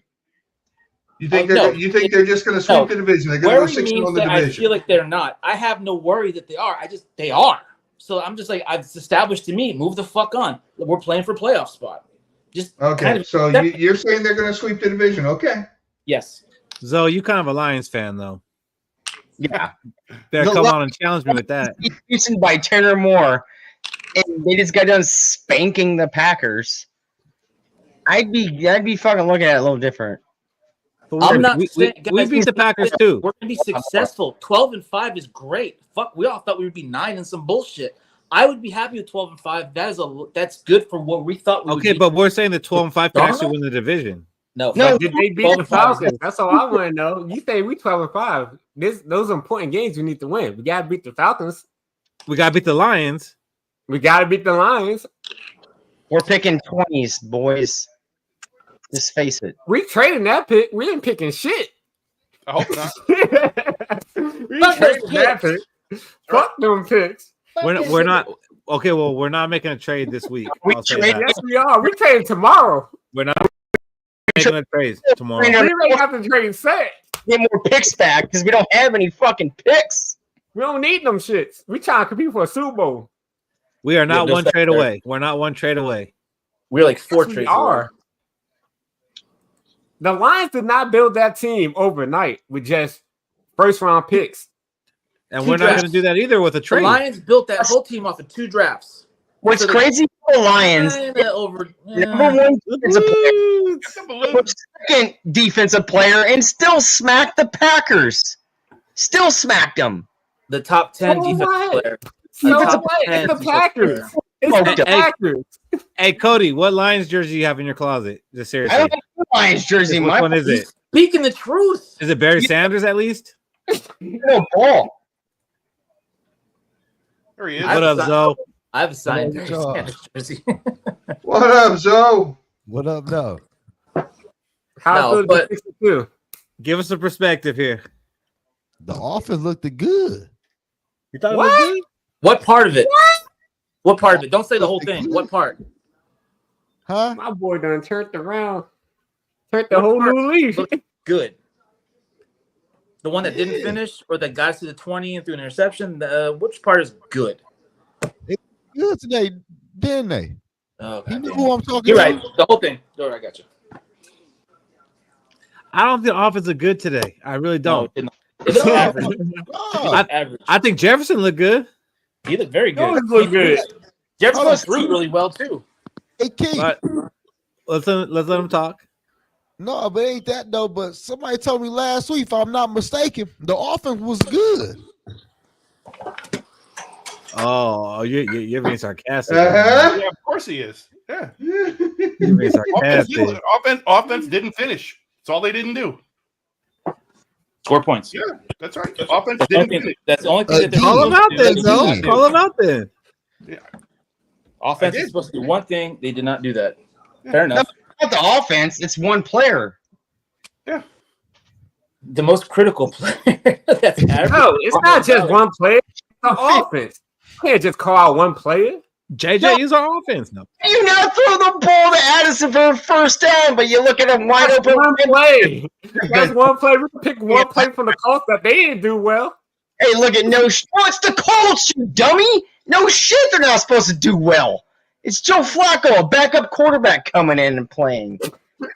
You think no. you think they're just going to sweep the division? They're going to go 6-0 in the that I division. feel like they're not. I have no worry that they are. They are. So I'm just like, it's established to me. Move the fuck on. We're playing for playoff spot. Just okay. kind of So you're saying they're going to sweep the division? Okay. Yes. Zoe, you kind of a Lions fan though. Yeah. Better come on and challenge me with that. Houston by 10 or more, and they just got done spanking the Packers. I'd be fucking looking at it a little different. I'm not saying we beat the Packers too. We're gonna be successful. 12-5 is great. Fuck, we all thought we would be 9 and some bullshit. I would be happy with 12-5. That's good for what we thought we would be. But we're saying the 12-5 can actually win the division. No, did they beat the Falcons? That's all I want to know. You say we 12-5. Those are important games we need to win. We gotta beat the Falcons. We gotta beat the Lions. We gotta beat the Lions. We're picking 20s, boys. Just face it. We trading that pick. We ain't picking shit. I hope not. We trading that pick. Fuck them picks. We're not okay. Well, we're not making a trade this week. Yes, we are. We trading tomorrow. We're not making a trade tomorrow. We may have to trade set. Get more picks back because we don't have any fucking picks. We don't need them shits. We trying to compete for a Super Bowl. We are not one trade away. We're not one trade away. We're like 4 trades away. The Lions did not build that team overnight with just first round picks. And we're not going to do that either with a trade. The Lions built that whole team off of 2 drafts. What's crazy for the Lions, number 1 defensive player, second defensive player, and still smacked the Packers. Still smacked them. The top 10 defensive player. So it's the Packers. It's smoked them. Hey, Cody, what Lions jersey you have in your closet? Just seriously. I don't have a Lions jersey. Which one is it? Speaking the truth. Is it Barry Sanders at least? No ball. There he is. What up, Zoe? I have a signed What Barry up, Sanders jersey. What up, Zoe? What up, though? How No, good but- is 62? Give us a perspective here. The offense looked good. You thought What? it was good? What part of it? What part of it? Don't say the whole thing. What part? Huh? My boy done turned around. Turned the whole new leaf. Look good. The one that didn't finish, or that got to the 20 and threw an interception. Which part is good? Good today, didn't they? Oh, You know goddamn. who I'm talking You're about? right. The whole thing. All right, I got you. I don't think the offense is good today. I really don't. No, it's average. Oh, Average. I think Jefferson looked good. He looked very good. Always look good. Jefferson threw really well too. hey, King. But let's let him talk. No, but ain't that though. But somebody told me last week, if I'm not mistaken, the offense was good. Oh, you're being sarcastic. Uh-huh. Yeah, of course he is. Yeah. You're being sarcastic. Offense didn't finish. That's all they didn't do. Score points. Yeah, that's right. Offense That's the didn't only finish. thing, that's the only thing that they're Call him out then, supposed to do. Zoe. Again. Call him out then. Offense I is did. supposed to do one thing. They did not do that. Fair enough. Not the offense. It's one player. The most critical player. That's average. No, it's not just one player. It's the offense. You can't just call out one player. JJ is our offense. No. You now throw the ball to Addison for a first down, but you look at him wide That's open. one play. That's one play. We can pick one play from the Colts that they didn't do well. Hey, look at oh, it's the Colts, you dummy. No shit, they're not supposed to do well. It's Joe Flacco, a backup quarterback, coming in and playing. Come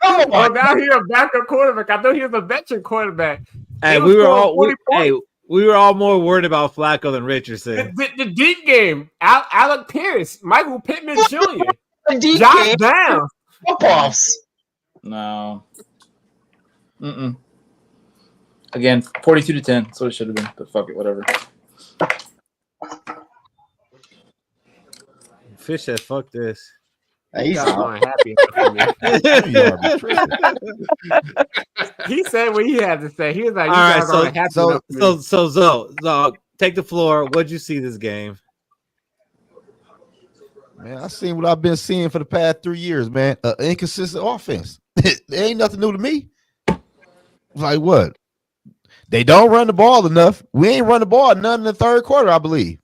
Oh, on. now he's a backup quarterback. I thought he was a veteran quarterback. Hey, He was we were scoring all 40 points. we were all more worried about Flacco than Richardson. The deep game. Alec Pierce, Michael Pittman Jr., The DK Josh Brown. flip-offs. No. Mm-mm. Again, 42-10. That's what it should have been. But fuck it, whatever. Fish said, "Fuck this." He's Y'all not. aren't happy enough for me. You are tripping. He said what he had to say. He was like, "You All right, guys aren't happy so- enough for me." So Zoe, take the floor. What'd you see this game? Man, I seen what I've been seeing for the past 3 years, man. Inconsistent offense. It ain't nothing new to me. Like what? They don't run the ball enough. We ain't run the ball none in the third quarter, I believe.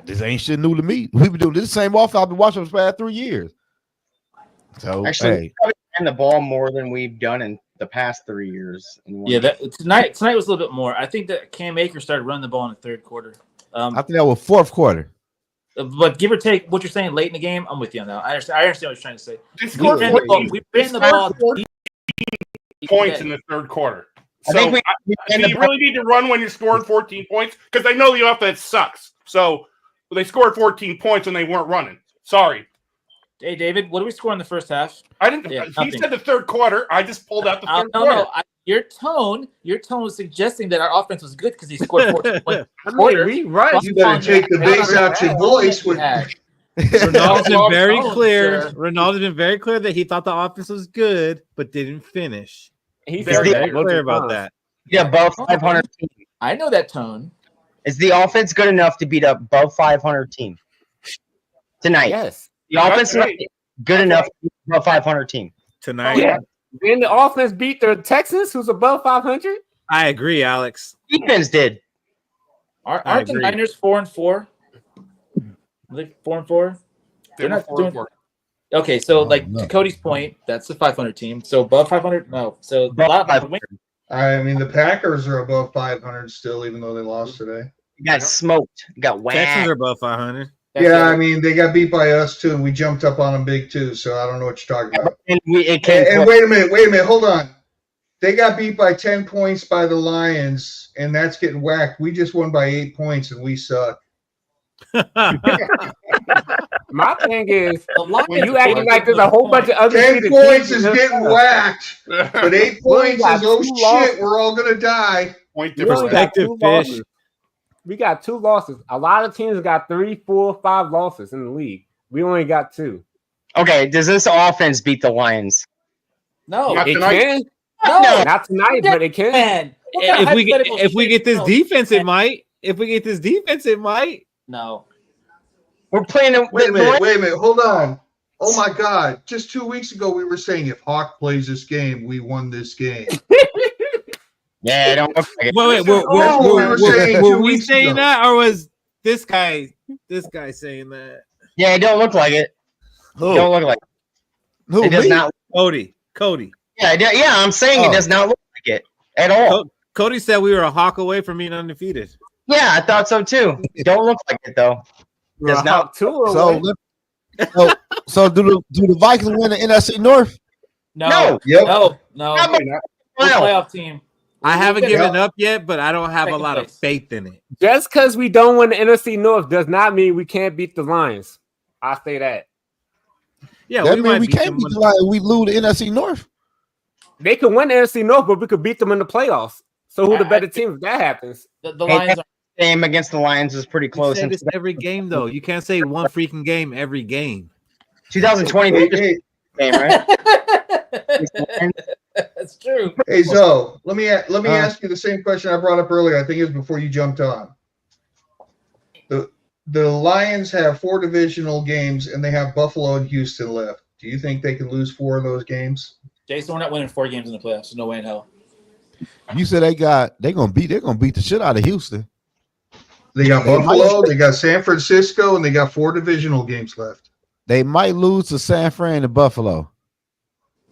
This ain't shit new to me. We've been doing this same offense I've been watching for the past 3 years. So Actually, hey, we probably ran the ball more than we've done in the past 3 years. Yeah, tonight was a little bit more. I think that Cam Akers started running the ball in the third quarter. I think that was fourth quarter. But give or take what you're saying late in the game, I'm with you on that. I understand what you're trying to say. They We scored ran the ball. 14 We ran the ball. points in the third quarter. I So think we ran do the you really need to run when you're scoring 14 points? Because I know the offense sucks. So they scored 14 points and they weren't running. Sorry. Hey, David, what do we score in the first half? I didn't. Yeah, he nothing. said the third quarter. I just pulled out the third No, quarter. your tone was suggesting that our offense was good because he scored 14 points. I mean, we run. You better take the bass out your voice. Ronaldo's been very Tone, clear. sir. Ronaldo's been very clear that he thought the offense was good, but didn't finish. He's Very, very clear about that. Yeah, above 500 team. I know that tone. Is the offense good enough to beat up above 500 team tonight? Yes. The offense is right. good enough to beat above 500 team. Tonight. Yeah. Then the offense beat the Texans, who's above 500. I agree, Alex. Defense did. Aren't the agree. Niners 4-4? Like 4-4? They're not doing. Okay, so no. to Cody's point, that's a 500 team. So above 500, no. So a Above lot 500. I mean, the Packers are above 500 still, even though they lost today. You got smoked. You got Texans whacked. are above 500. Yeah, I mean, they got beat by us too, and we jumped up on them big too. So I don't know what you're talking about. And it came And wait a minute, hold on. They got beat by 10 points by the Lions, and that's getting whacked. We just won by 8 points, and we suck. My thing is, The Lions when you are acting like there's a whole bunch of other 10 shit points teams is in this getting stuff. whacked, but 8 Well, points you got is, oh two shit, losses. we're all going to die. Point You only difference. got Perspective, two fish. losses. We got 2 losses. A lot of teams got 3, 4, 5 losses in the league. We only got 2. Okay, does this offense beat the Lions? No, Not It tonight. can. no. Not tonight, but it can. Man, what kind of hypothetical If we get this shit- defense, it might. If we get this defense, it might. No. We're playing. Wait a minute. Hold on. Oh my God! Just 2 weeks ago, we were saying if Hawk plays this game, we won this game. Yeah, I don't look like it. Wait, were we saying that, or was this guy saying that? Yeah, it don't look like it. Who? Don't look like it. Who, It does me? not. Cody. Yeah, I'm saying it does not look like it at all. Cody said we were a hawk away from being undefeated. Yeah, I thought so too. Don't look like it though. Does not. So do the Vikings win the NFC North? No. Yep. No. Wow. We're a playoff team. I haven't We'll given get up yet, but I don't have a Second lot of place. faith in it. Just because we don't win the NFC North does not mean we can't beat the Lions. I say that. Yeah, That we means might we beat can't them beat when- the Lions. We lose the NFC North. They could win the NFC North, but we could beat them in the playoffs. So who the better team if that happens? The Lions are. Game against the Lions is pretty We close. say And this every game, though. You can't say one freaking game every game. 2020 Hey, game, right? That's true. hey, Zoe, let me ask you the same question I brought up earlier. I think it was before you jumped on. The Lions have 4 divisional games, and they have Buffalo and Houston left. Do you think they can lose 4 of those games? Jason, we're not winning 4 games in the playoffs. There's no way in hell. You said they're gonna beat the shit out of Houston. They got Buffalo, they got San Francisco, and they got 4 divisional games left. They might lose to San Fran and Buffalo.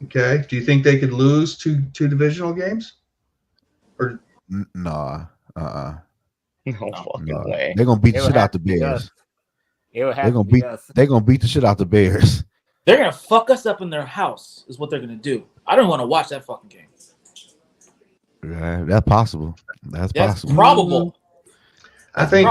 Okay. Do you think they could lose two divisional games? Or Nah. No fucking Nah. way. They're gonna beat the It would shit out have the to be Bears. us. It would They're have gonna to be beat. us. They're gonna beat the shit out the Bears. They're gonna fuck us up in their house. Is what they're gonna do. I don't want to watch that fucking game. Yeah, that's possible. That's possible. Probable. I think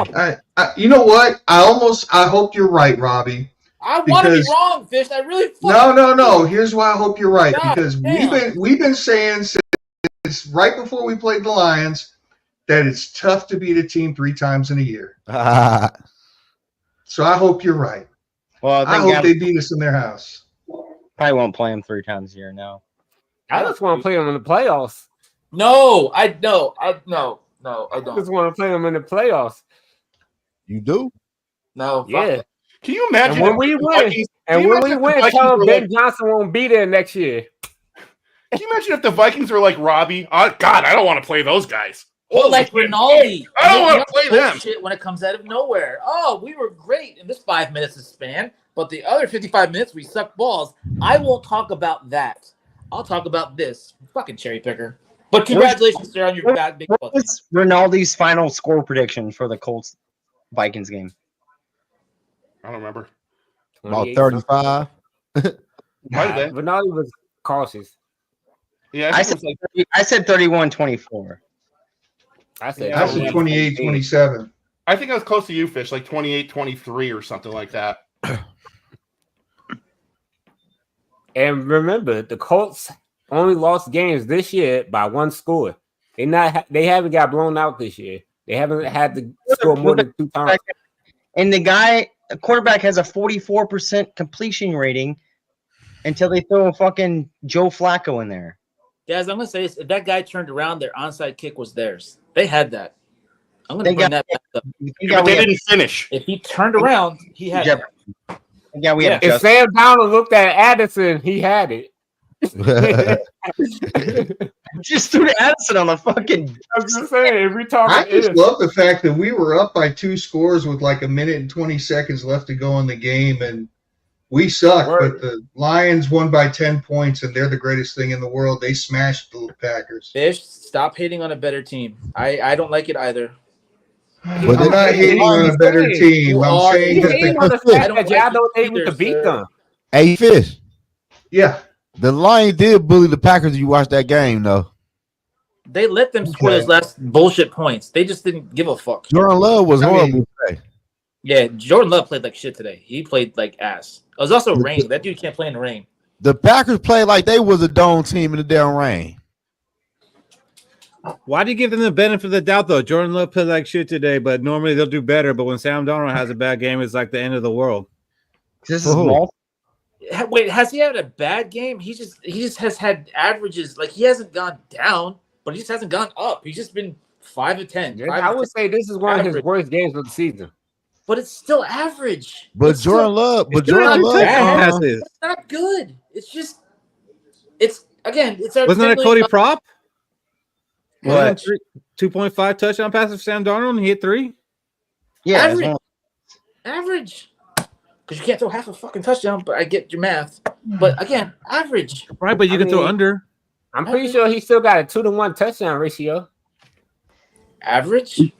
you know what? I hope you're right, Robbie. I want to be Because- wrong, Fish. I really. No. Here's why I hope you're right. God Because damn. we've been saying since right before we played the Lions that it's tough to beat a team 3 times in a year. So I hope you're right. Well, I hope they beat us in their house. probably won't play him 3 times a year now. I just want to play them in the playoffs. No, I don't. I just want to play them in the playoffs. You do? No. fuck Yeah. that. Can you imagine? And when if we the win, Vikings- and can you when we imagine if the win, Vikings tell them were Ben like- Johnson won't be there next year. Can you imagine if the Vikings were like Robbie? Oh, God, I don't want to play those guys. Well, like Rinaldi. I don't want to Make play them. bullshit when it comes out of nowhere. Oh, we were great in this 5 minutes of span, but the other 55 minutes we sucked balls. I won't talk about that. I'll talk about this. Fucking cherry picker. But congratulations, sir, on your bad big What butt. was Rinaldi's final score prediction for the Colts Vikings game? I don't remember. About 35. Might have been. Ronaldo was cautious. Yeah, I think said it was like, I said 31-24. I said, I said 28-27. I think I was close to you, Fish, like 28-23 or something like that. And remember, the Colts only lost games this year by 1 score. They haven't got blown out this year. They haven't had to score more than 2 times. And the quarterback has a 44% completion rating until they throw a fucking Joe Flacco in there. Guys, I'm going to say this. If that guy turned around, their onside kick was theirs. They had that. I'm going to They bring got- that back up. Yeah, but they didn't finish. If he turned around, he had Yeah. that. Yeah, we have If Sam Donald looked at Addison, he had it. just threw Addison on the fucking. I'm just saying, if we I talking just if, love the fact that we were up by 2 scores with like 1 minute and 20 seconds left to go in the game, and we suck. Word. But the Lions won by 10 points, and they're the greatest thing in the world. They smashed the Packers. Fish, stop hating on a better team. I don't like it either. I'm not hating on a better team. I'm saying you that hating the, on the I fact don't that y'all like don't it able either, to beat sir. them. Hey, Fish. yeah. The Lions did bully the Packers. You watched that game, though. They let them score Okay. those last bullshit points. They just didn't give a fuck. Jordan Love was I mean- horrible today. Yeah, Jordan Love played like shit today. He played like ass. It was also rain. That dude can't play in the rain. The Packers played like they was a dome team in the damn rain. Why do you give them the benefit of the doubt, though? Jordan Love played like shit today, but normally they'll do better. But when Sam Darnold has a bad game, it's like the end of the world. This is small. Wait, has he had a bad game? He just has had averages. Like he hasn't gone down, but he just hasn't gone up. He's just been 5 of 10. I would say this is one of his worst games of the season. But it's still average. But Jordan Love, it's not good. It's just, it's wasn't that a Cody prop? What? 2.5 touchdown passes for Sam Darnold and he hit 3? Yeah. Average. Because you can't throw half a fucking touchdown, but I get your math. But again, average. Right, but you can throw under. I'm pretty sure he still got a 2-to-1 touchdown ratio. Average?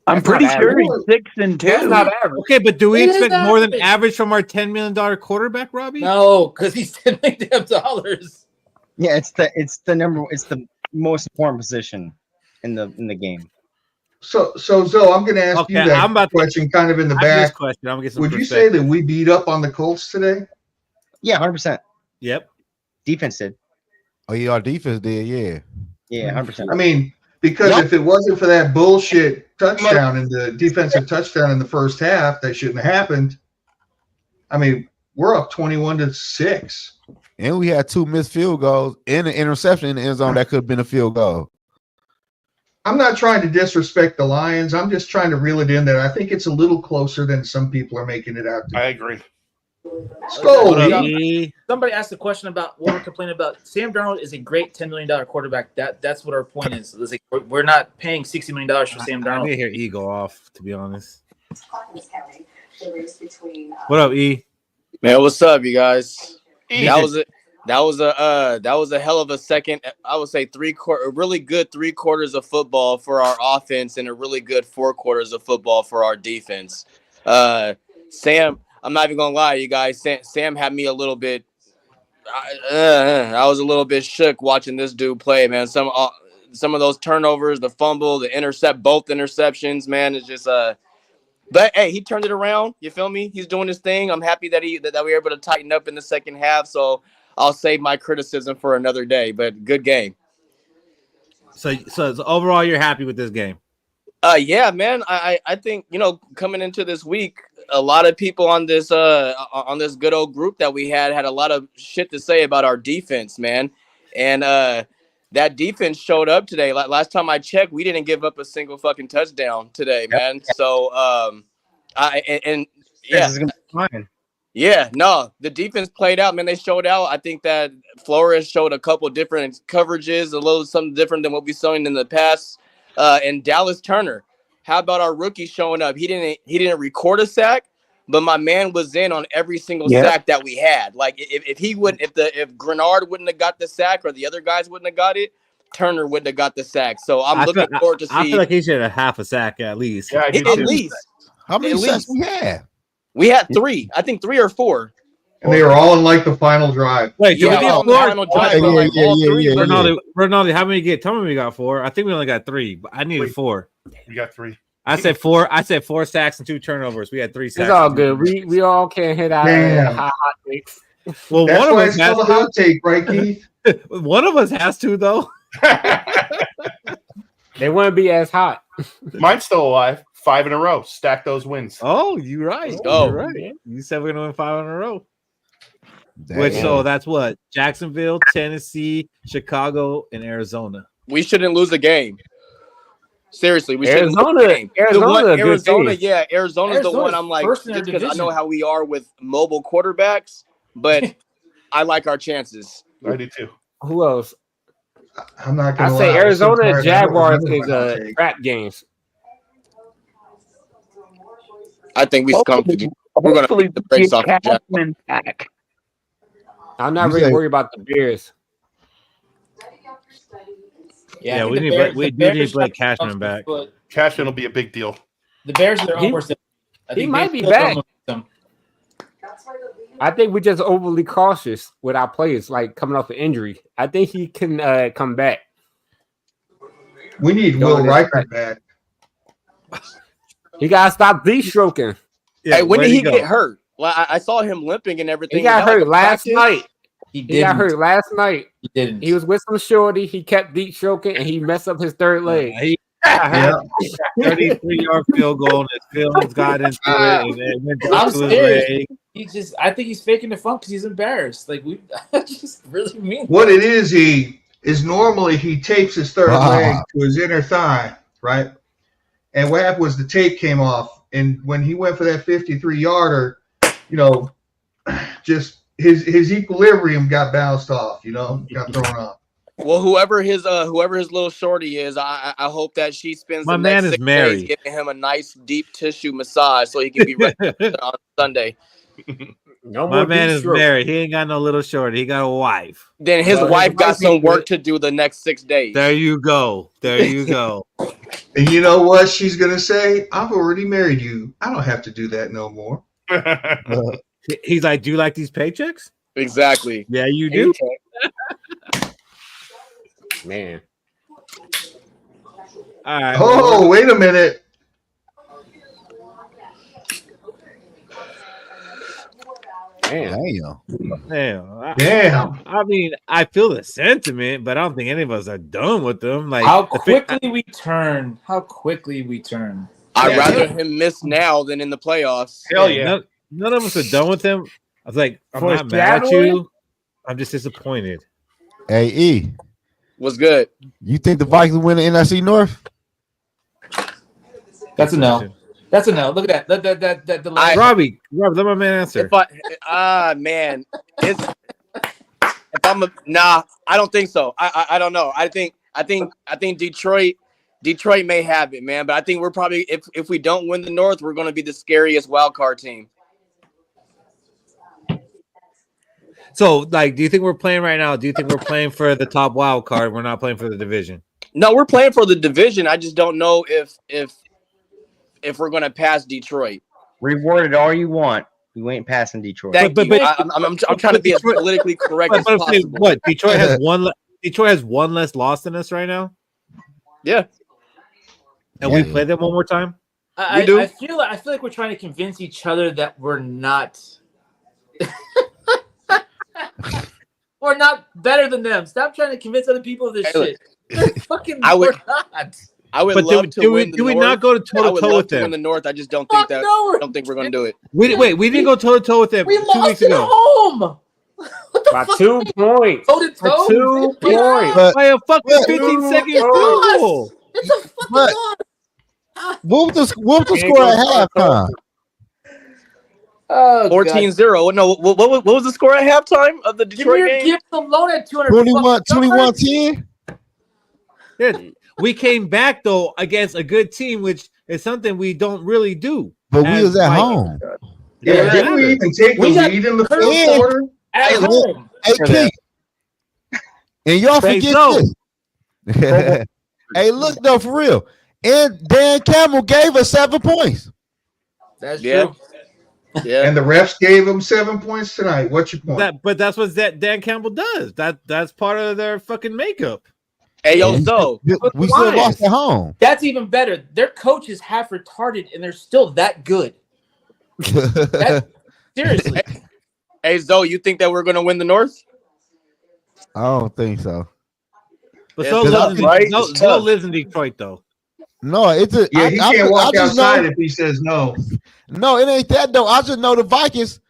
I'm pretty sure he's 6 and 2. That's not average. Okay, but do we It expect is more than average. average from our $10 million quarterback, Robbie? No, because he's $10 million. Yeah, it's the most important position in the game. So Zoe, I'm going to ask you that question kind of in the back. Would you say that we beat up on the Colts today? Yeah, 100%. Yep. Defense did. Oh, yeah, our defense did, yeah. Yeah, 100%. I mean, because if it wasn't for that bullshit touchdown and the defensive touchdown in the first half, that shouldn't have happened. I mean, we're up 21-6. And we had 2 missed field goals and an interception in the end zone that could have been a field goal. I'm not trying to disrespect the Lions. I'm just trying to reel it in that I think it's a little closer than some people are making it out to. I agree. Skol. Somebody asked a question about what we're complaining about. Sam Darnold is a great $10 million quarterback. That's what our point is. It's like we're not paying $60 million for Sam Darnold. I didn't hear E go off, to be honest. What up, E? Man, what's up, you guys? E. That was a hell of a second. I would say a really good 3 quarters of football for our offense and a really good 4 quarters of football for our defense. Sam, I'm not even gonna lie, you guys. Sam had me a little bit. I was a little bit shook watching this dude play, man. Some of those turnovers, the fumble, the intercept, both interceptions, man. It's just But hey, he turned it around. You feel me? He's doing his thing. I'm happy that we were able to tighten up in the second half. So I'll save my criticism for another day. But good game. So overall, you're happy with this game? Yeah, man. I think coming into this week, a lot of people on this good old group that we had a lot of shit to say about our defense, man. And that defense showed up today. Like last time I checked, we didn't give up a single fucking touchdown today, man. So This is gonna be fine. Yeah, no, the defense played out, man. They showed out. I think that Flores showed a couple different coverages, a little something different than what we've seen in the past. And Dallas Turner, how about our rookie showing up? He didn't record a sack, but my man was in on every single sack that we had. Like if Grenard wouldn't have got the sack or the other guys wouldn't have got it, Turner wouldn't have got the sack. So I'm looking forward to see. I feel like he should have half a sack at least. Yeah, at least. How many sacks we had? We had 3. I think 3 or 4. And they were all in like the final drive. Wait, Yeah, all the final drive, but like all 3. Ronaldo, how many get? Tell me we got 4. I think we only got 3, but I needed 4. We got 3. I said 4. I said 4 sacks and 2 turnovers. We had 3 sacks. It's all good. We all can't hit our hot takes. Well, That's one of why us it's has called a hot take, right, Keith? One of us has to though. They wouldn't be as hot. Mine's still alive. 5 in a row. Stack those wins. Oh, you're right. Let's go. You're right. You said we're gonna win 5 in a row. Damn. Which so that's what? Jacksonville, Tennessee, Chicago, and Arizona. We shouldn't lose a game. Seriously, we shouldn't lose Arizona, a game. Arizona's yeah, Arizona's the one Arizona's I'm like, first in just their because I know division. how we are with mobile quarterbacks, but I like our chances. I do too. Who else? I'm not I going to say lie. Arizona and I don't Jaguars remember is my hot take. trap games. I think we're going to beat the brakes off the Jaguars. Cashman back. I'm not You really say- worried about the Bears. Yeah, I we think need the Blake Bears Blake have Cashman back. but Cashman will be a big deal. The Bears are their own He- person. I he think might they be still back. don't them. I think we're just overly cautious with our players, like coming off an injury. I think he can come back. We need Will Riker back. He gotta stop de-stroking. Yeah, Hey, when where'd did he go? get hurt? Well, I saw him limping and everything. He got Was that hurt like a last practice? night. He He got didn't. hurt last night. He didn't. He was with some shorty. He kept deep stroking, and he messed up his third leg. He had a 33-yard field goal, and his feelings got into it, and it went down I'm to his serious. leg. I think he's faking the funk because he's embarrassed. Like I just really mean What it is normally he tapes his third leg to his inner thigh, right? And what happened was the tape came off, and when he went for that 53-yarder, just his equilibrium got bounced off, got thrown off. Well, whoever his little shorty is, I hope that she spends My the man next is 6 Mary. days giving him a nice deep tissue massage so he can be ready on Sunday. No My more man deep is stroke. married. He ain't got no little shorty. He got a wife. Then his Well, wife his got wife some ain't work good. to do the next 6 days. There you go. There you go. And you know what she's gonna say? I've already married you. I don't have to do that no more. He's like, do you like these paychecks? Exactly. Yeah, you do. Man. All right. Oh, wait a minute. Damn. Damn. I mean, I feel the sentiment, but I don't think any of us are done with them. Like how quickly we turn. How quickly we turn. I'd rather him miss now than in the playoffs. Hell yeah. None of us are done with him. I was like, I'm For not mad at Saturday? you. I'm just disappointed. Hey, E, Was good. you think the Vikings win the NFC North? That's a no. That's a no. Look at that. The Robbie, let my man answer. Man, it's if I'm I don't think so. I don't know. I think Detroit may have it, man. But I think we're probably if we don't win the North, we're going to be the scariest wild card team. So, like, do you think we're playing right now? Do you think we're playing for the top wild card? We're not playing for the division. No, we're playing for the division. I just don't know if we're going to pass Detroit. Reward it all you want. We ain't passing Detroit. I'm trying to be as politically correct as possible. What? Detroit has one. Detroit has one less loss than us right now. Yeah. And we play them one more time. I feel like we're trying to convince each other that we're not. We're not better than them. Stop trying to convince other people of this shit. Fucking, we're not. I would But love to win the do we North. not go to toe I to would toe love with to them? win the North. I just don't think that. no. I don't think we're going to do it. We didn't go toe to toe with them We 2 lost weeks at ago. home. By 2 points. Toe to By toe. 2 points. By a fucking 15-second field goal. It's a fucking But- loss. What was the score at halftime? Oh, 14-0. No, what was the score at halftime of the Detroit game? Gibbs alone at 200. 21-10? Yeah, we came back though against a good team, which is something we don't really do. But we As was at Vikings. home. Yeah, didn't we even take the We got lead in the fourth Yeah. quarter? At home. Hey, Keith. And y'all Say forget so. this. Hey, look though, for real. And Dan Campbell gave us 7 points. That's Yeah. true. Yeah. And the refs gave him 7 points tonight. What's your point? But that's what Dan Campbell does. That's part of their fucking makeup. Hey, yo, so We still lost at home. That's even better. Their coach is half retarded, and they're still that good. Seriously. hey, Zoe, you think that we're going to win the North? I don't think so. But Yeah, so it's lives, tough, right? in, It's Zoe tough. lives in Detroit though. No, it's a Yeah, he can't walk just outside know, if he says no. no, it ain't that though. I just know the Vikings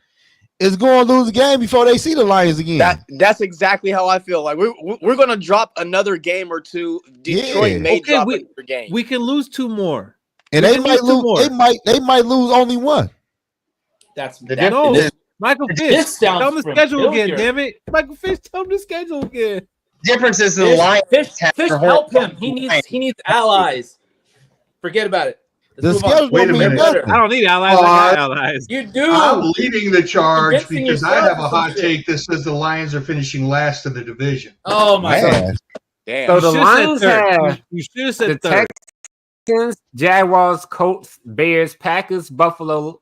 is going to lose the game before they see the Lions again. That's exactly how I feel. Like we're going to drop another game or two. Detroit Yeah. may Okay, drop another game. We can lose 2 more. And we they can might lose 2 lose. more. They might lose only one. That's No, Michael Fish. This sounds Tell him the schedule again, familiar. damn it. Michael Fish, tell him the schedule again. Difference is the Fish, Lions. Fish help him. He needs allies. Forget about it. The Let's move on. schedule Wait a don't mean minute. nothing. I don't need allies. I got allies. You do. I'm leading the charge Convincing because I yourself have a of hot some shit. take that says the Lions are finishing last in the division. Oh my god. Man. Damn. So the You should've said Lions third. have You should have the said third. Texans, Jaguars, Colts, Bears, Packers, Buffalo,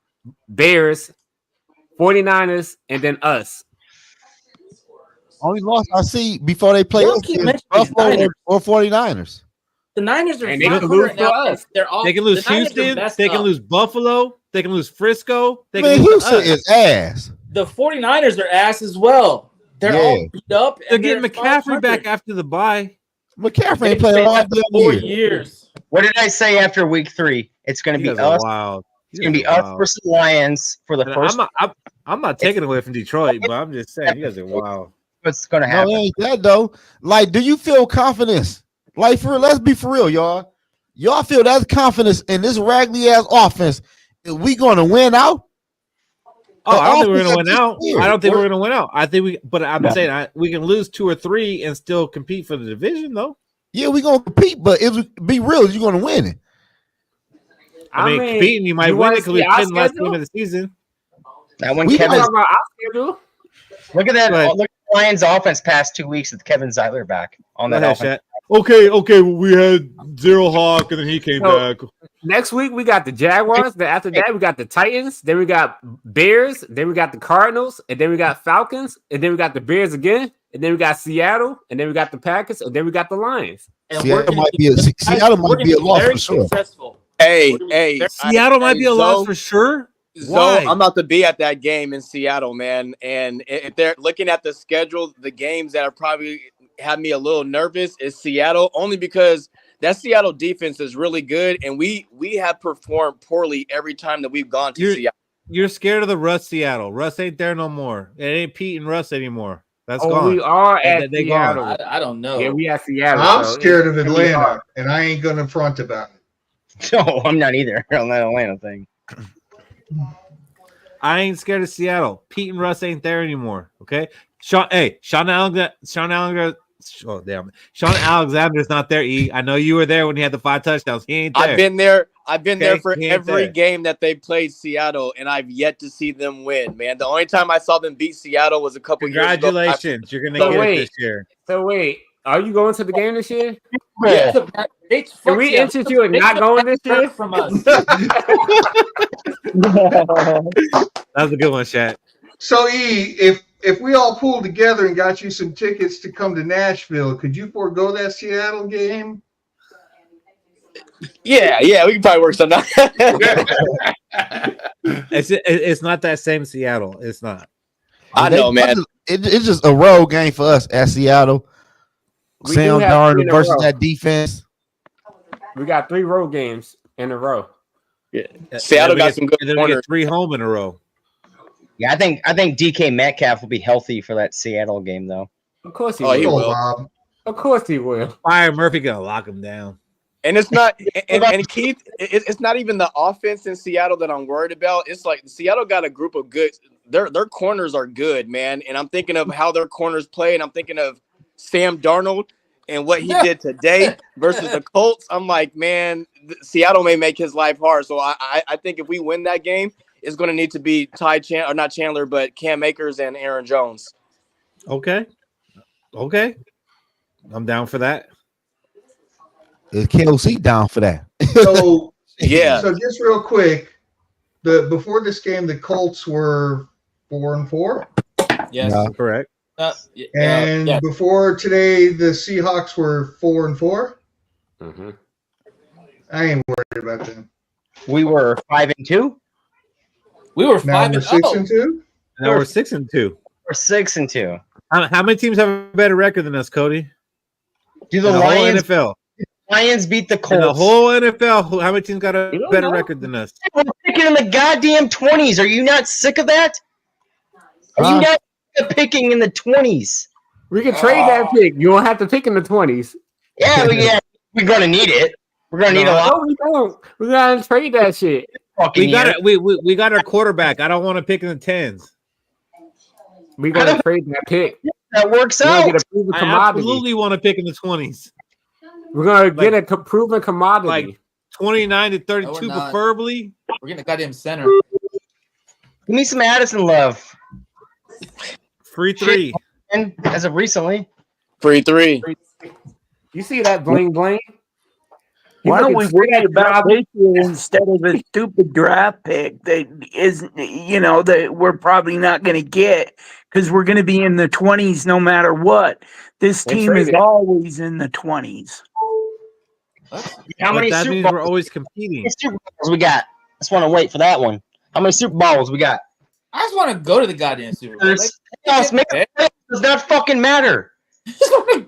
Bears, 49ers, and then us. Only loss I see before they play Y'all us keep is mentioning these Buffalo Niners. or 49ers. The Niners are And they can 500 lose right now. to us. They're all. They can lose the Niners are Houston. messed They can up. lose Buffalo. They can lose Frisco. They can Man, lose Houston us. is ass. The 49ers are ass as well. They're all beat up. They're getting McCaffrey back after the bye. McCaffrey ain't playing all damn 4 year. years. What did I say after week 3? It's going to be us. Wild. It's going to be us versus Lions for the first. I'm not taking away from Detroit, but I'm just saying you guys are wild. What's going to happen? No, it ain't that though. Like, do you feel confidence? Like, let's be for real, y'all. Y'all feel that confidence in this raggedy ass offense? Are we going to win out? Oh, I don't think we're going to win out. I don't think we're going to win out. I think but I'm saying we can lose 2 or 3 and still compete for the division, though. Yeah, we're going to compete, but be real, you're going to win it. I mean, competing, you might win it because we played the last game of the season. That one, Look at that. Look at the Lions' offense past 2 weeks with Kevin Zeitler back on that offense. Okay, we had Zero Hawk, and then he came back. Next week, we got the Jaguars. Then after that, we got the Titans. Then we got Bears. Then we got the Cardinals. And then we got Falcons. And then we got the Bears again. And then we got Seattle. And then we got the Packers. And then we got the Lions. And Seattle might be a loss for sure. Successful. Hey, Seattle might be a loss for sure. Why? I'm about to be at that game in Seattle, man. And if they're looking at the schedule, the games that are probably have me a little nervous is Seattle, only because that Seattle defense is really good, and we have performed poorly every time that we've gone to Seattle. You're scared of the Russ Seattle. Russ ain't there no more. It ain't Pete and Russ anymore. That's gone. We are at Seattle. I don't know. Yeah, we at Seattle. I'm scared of Atlanta, and I ain't going to front about it. No, I'm not either on that Atlanta thing. I ain't scared of Seattle. Pete and Russ ain't there anymore. Okay, Sean Alexander's not there. I know you were there when he had the 5 touchdowns. He ain't there. I've been there for every game that they played Seattle, and I've yet to see them win, man. The only time I saw them beat Seattle was a couple years ago. Congratulations. You're going to get it this year. So wait, are you going to the game this year? Yeah. Can we interest you in not going this year? From us. That was a good one, Shaq. So, if we all pulled together and got you some tickets to come to Nashville, could you forego that Seattle game? Yeah, we can probably work something out. It's not that same Seattle. It's not. I know, man. It's just a road game for us at Seattle. Sam Darnold versus that defense. We got 3 road games in a row. Yeah. Seattle got some good corners. 3 home in a row. Yeah, I think DK Metcalf will be healthy for that Seattle game, though. Of course he will. Of course he will. Fire Murphy gonna lock him down. And it's not, and Keith, it's not even the offense in Seattle that I'm worried about. It's like Seattle got a group of good. Their corners are good, man. And I'm thinking of how their corners play, and I'm thinking of Sam Darnold and what he did today versus the Colts. I'm like, man, Seattle may make his life hard. So I think if we win that game, it's going to need to be not Chandler, but Cam Akers and Aaron Jones. Okay. I'm down for that. Is KOC down for that? So yeah. So just real quick, before this game, the Colts were 4-4. Yes, correct. And before today, the Seahawks were 4-4. Mm-hmm. I ain't worried about them. We were 5-2. We were Now 5-0. we're 6-2. Now we're 6-2. We're 6-2. How many teams have a better record than us, Cody? Do the Lions? NFL. Lions beat the Colts. In the whole NFL, how many teams got a better record than us? We're picking in the goddamn 20s. Are you not sick of that? Are you not picking in the 20s? We can trade that pick. You don't have to pick in the 20s. Yeah, we're going to need it. We're going to need a lot. No, we don't. We got to trade that shit. We got our quarterback. I don't want to pick in the 10s. We got to trade that pick. That works out. I absolutely want to pick in the 20s. We're going to get a proven commodity. Like 29 to 32 preferably. We're getting a goddamn center. Give me some Addison love. Free 3. And as of recently. Free 3. You see that bling bling? Why don't we worry about this year instead of a stupid draft pick that isn't, that we're probably not going to get because we're going to be in the 20s no matter what. This team is always in the 20s. How many that Super means Bowls? we're always competing. How many Super Bowls we got? I just want to wait for that one. How many Super Bowls we got? I just want to go to the goddamn Super Bowl. Does not fucking matter.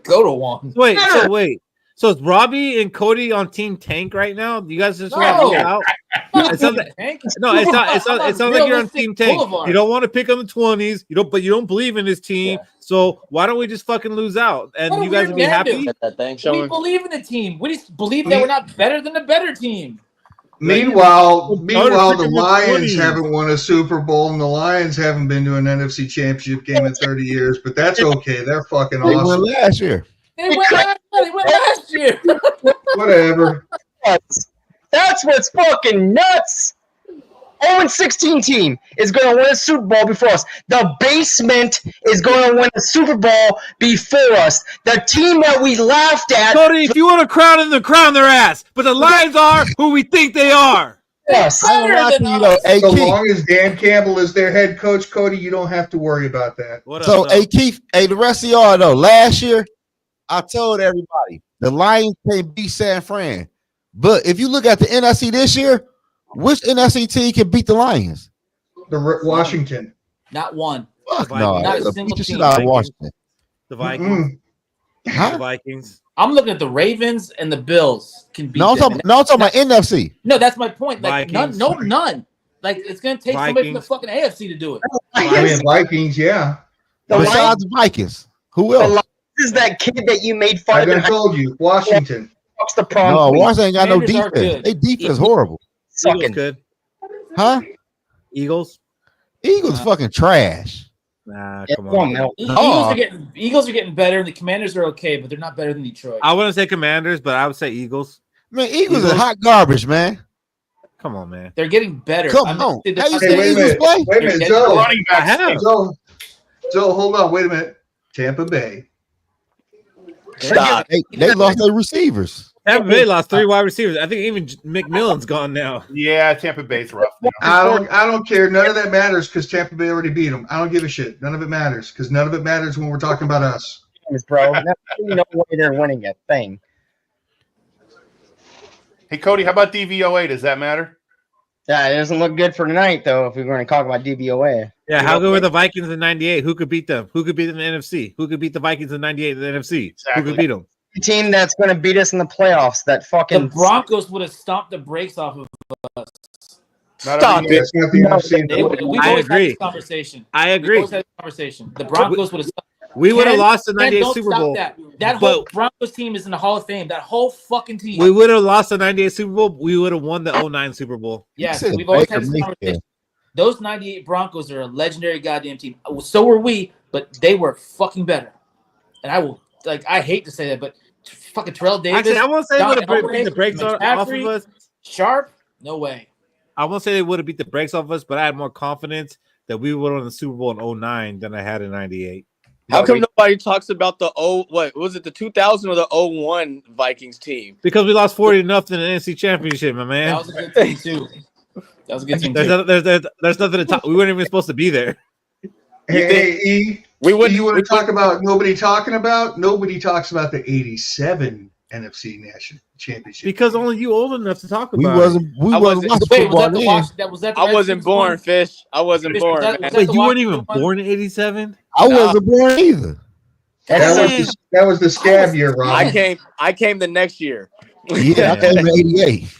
Go to one. Wait. So is Robbie and Cody on Team Tank right now? You guys just want to lose out? It sounds like, no, it's not. It sounds like you're on Team Tank. Boulevard. You don't want to pick on the 20s. But you don't believe in this team. Yeah. So why don't we just fucking lose out and you guys will be happy? We believe in the team. We just believe that we're not better than the better team. Meanwhile, the Lions haven't won a Super Bowl, and the Lions haven't been to an NFC Championship game in 30 years. But that's okay. They're fucking awesome. They won last year. They went last year. Whatever. That's what's fucking nuts. 0-16 team is going to win a Super Bowl before us. The basement is going to win a Super Bowl before us. The team that we laughed at. Cody, if you want to crown them, crown their ass. But the Lions are who we think they are. Yes. So long as Dan Campbell is their head coach, Cody, you don't have to worry about that. Keith, the rest of y'all though, last year, I told everybody the Lions can't beat San Fran. But if you look at the NFC this year, which NFC team can beat the Lions? The Washington. Not one. Fuck no. Not a single team. Washington. The Vikings. Huh? The Vikings. I'm looking at the Ravens and the Bills can beat them. I'm talking about NFC. No, that's my point. Like Vikings. none. Like it's gonna take somebody from the fucking AFC to do it. I mean, Vikings, yeah. Besides the Vikings, who else? The Lions is that kid that you made fun of. I told you, Washington. What's the problem? No, Washington ain't got no defense. They defense horrible. Eagles good. Huh? Eagles fucking trash. Nah, come on. Eagles are getting better, and the Commanders are okay, but they're not better than Detroit. I wouldn't say Commanders, but I would say Eagles. Man, Eagles are hot garbage, man. Come on, man. They're getting better. Come on. Wait a minute, Joe. Joe, hold on. Wait a minute. Tampa Bay. Stop. They lost their receivers. Tampa Bay lost 3 wide receivers. I think even McMillan's gone now. Yeah, Tampa Bay's rough now. I don't care. None of that matters because Tampa Bay already beat them. I don't give a shit. None of it matters because none of it matters when we're talking about us. Bro, no way they're winning a thing. Hey, Cody, how about DVOA? Does that matter? Yeah, it doesn't look good for tonight, though, if we're going to talk about DVOA. Yeah, how good were the Vikings in 98? Who could beat them? Who could beat them in the NFC? Who could beat the Vikings in 98 in the NFC? Exactly. Who could beat them? The team that's going to beat us in the playoffs, that fucking... The Broncos would have stomped the brakes off of us. Stop it. I agree. I agree. The Broncos would have stopped. We would have lost the 98 Super Bowl. That whole Broncos team is in the Hall of Fame. That whole fucking team. We would have lost the 98 Super Bowl. We would have won the 09 Super Bowl. Yes, we've always had this conversation. Those 98 Broncos are a legendary goddamn team. So were we, but they were fucking better. And I hate to say that, but fucking Terrell Davis. Actually, I won't say they would have beat the brakes off of us. Sharp? No way. I won't say they would have beat the brakes off us, but I had more confidence that we would have won the Super Bowl in 09 than I had in 98. How come nobody talks about the the 2000 or the 01 Vikings team? Because we lost 40-0 in the NFC Championship, my man. That was a good team too. That was a good team. There's nothing to talk. We weren't even supposed to be there. Hey, E. You want to talk about nobody talking about? Nobody talks about the 87 NFC National Championship. Because only you old enough to talk about. We wasn't I wasn't born, Fish. I wasn't born. Wait, you weren't even born in 87? I wasn't born either. That was the scab year, Rob. I came the next year. Yeah, I came in 88.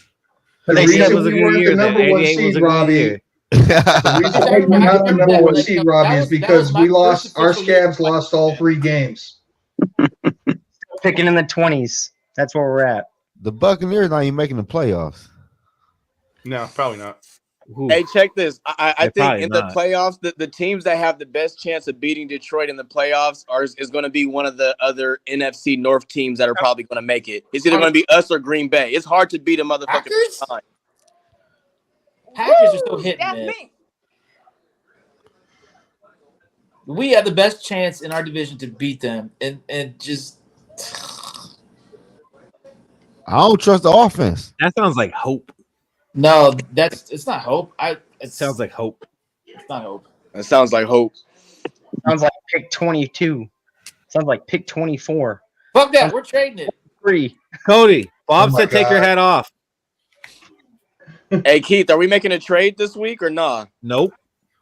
The reason we weren't the number 1 seed, Robbie. The reason we're not the number 1 seed, Robbie, is because our scabs lost all 3 games. Picking in the 20s. That's where we're at. The Buccaneers not even making the playoffs. No, probably not. Hey, check this. I think in the playoffs, the teams that have the best chance of beating Detroit in the playoffs is going to be one of the other NFC North teams that are probably going to make it. It's either going to be us or Green Bay. It's hard to beat a motherfucking time. Packers are still hitting, man. We have the best chance in our division to beat them, and just. I don't trust the offense. That sounds like hope. No, it's not hope. It sounds like hope. It's not hope. It sounds like hope. Sounds like pick 22. Sounds like pick 24. Fuck that. We're trading it. 3. Cody, Bob said take your hat off. Hey, Keith, are we making a trade this week or not? Nope.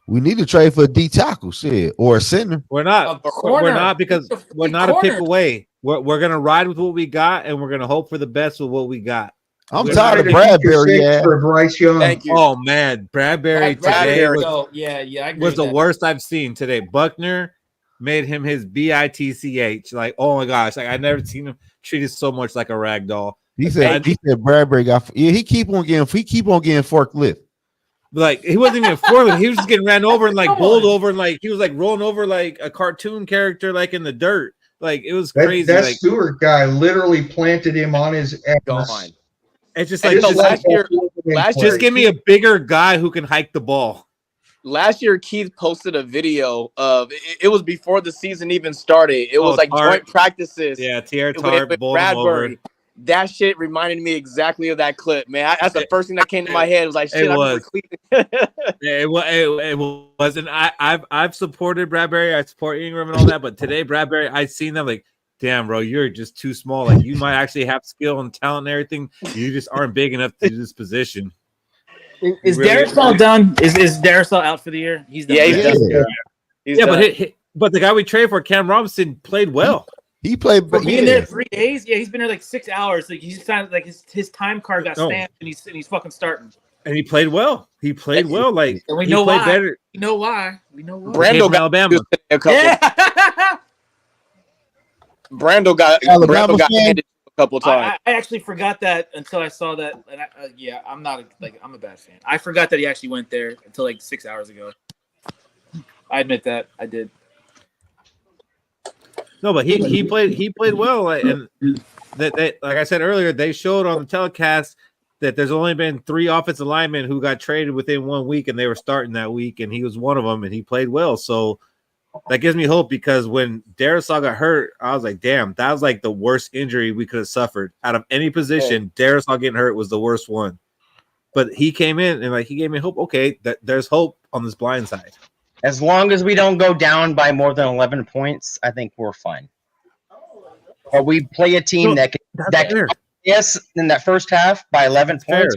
We need to trade for a D tackle, shit, or a center. We're not. We're not because we're not a pick away. We're gonna ride with what we got, and we're gonna hope for the best with what we got. I'm tired of Bradbury. Yeah, for Bryce Young. Thank you. Oh man, Bradbury today was I agree was with the that. worst I've seen today. Buckner made him his bitch. Like, oh my gosh, like I never seen him treated so much like a rag doll. He said Bradbury got. Yeah, he keep on getting forklift. Like he wasn't even forward. He was just getting ran over and like bowled over and like he was like rolling over like a cartoon character like in the dirt. Like it was crazy. That like, Stewart guy literally planted him on his ass. Gone. It's just like last year, just give me a bigger guy who can hike the ball. Last year, Keith posted a video of it was before the season even started. It was like joint practices. Yeah, Tart with Bradbury. That shit reminded me exactly of that clip, man. That's the first thing that came to my head. It was like, shit, it was, and I've supported Bradbury. I support Ingram and all that, but today Bradbury, I seen them like, damn, bro, you're just too small. Like you might actually have skill and talent and everything. You just aren't big enough to do this position. Is Darrisaw done? Is Darrisaw out for the year? He's done. Yeah, but the guy we traded for, Cam Robinson, played well. He played, but being there 3 days. Yeah, he's been there like 6 hours. Like he's signed, like his time card got stamped, and he's fucking starting. And he played well. He played well. Like and we know why. Better. We know why. We know why. Brando got Alabama. Brando got handed a couple times. I actually forgot that until I saw that. And I'm a bad fan. I forgot that he actually went there until like 6 hours ago. I admit that I did. No, but he played well, and that like I said earlier, they showed on the telecast that there's only been 3 offensive linemen who got traded within 1 week, and they were starting that week, and he was one of them, and he played well. So that gives me hope because when Darrisaw got hurt, I was like, damn, that was like the worst injury we could have suffered out of any position. Darrisaw getting hurt was the worst one, but he came in and like he gave me hope. Okay, that there's hope on this blind side. As long as we don't go down by more than 11 points, I think we're fine. Or we play a team that can yes in that first half by 11 points.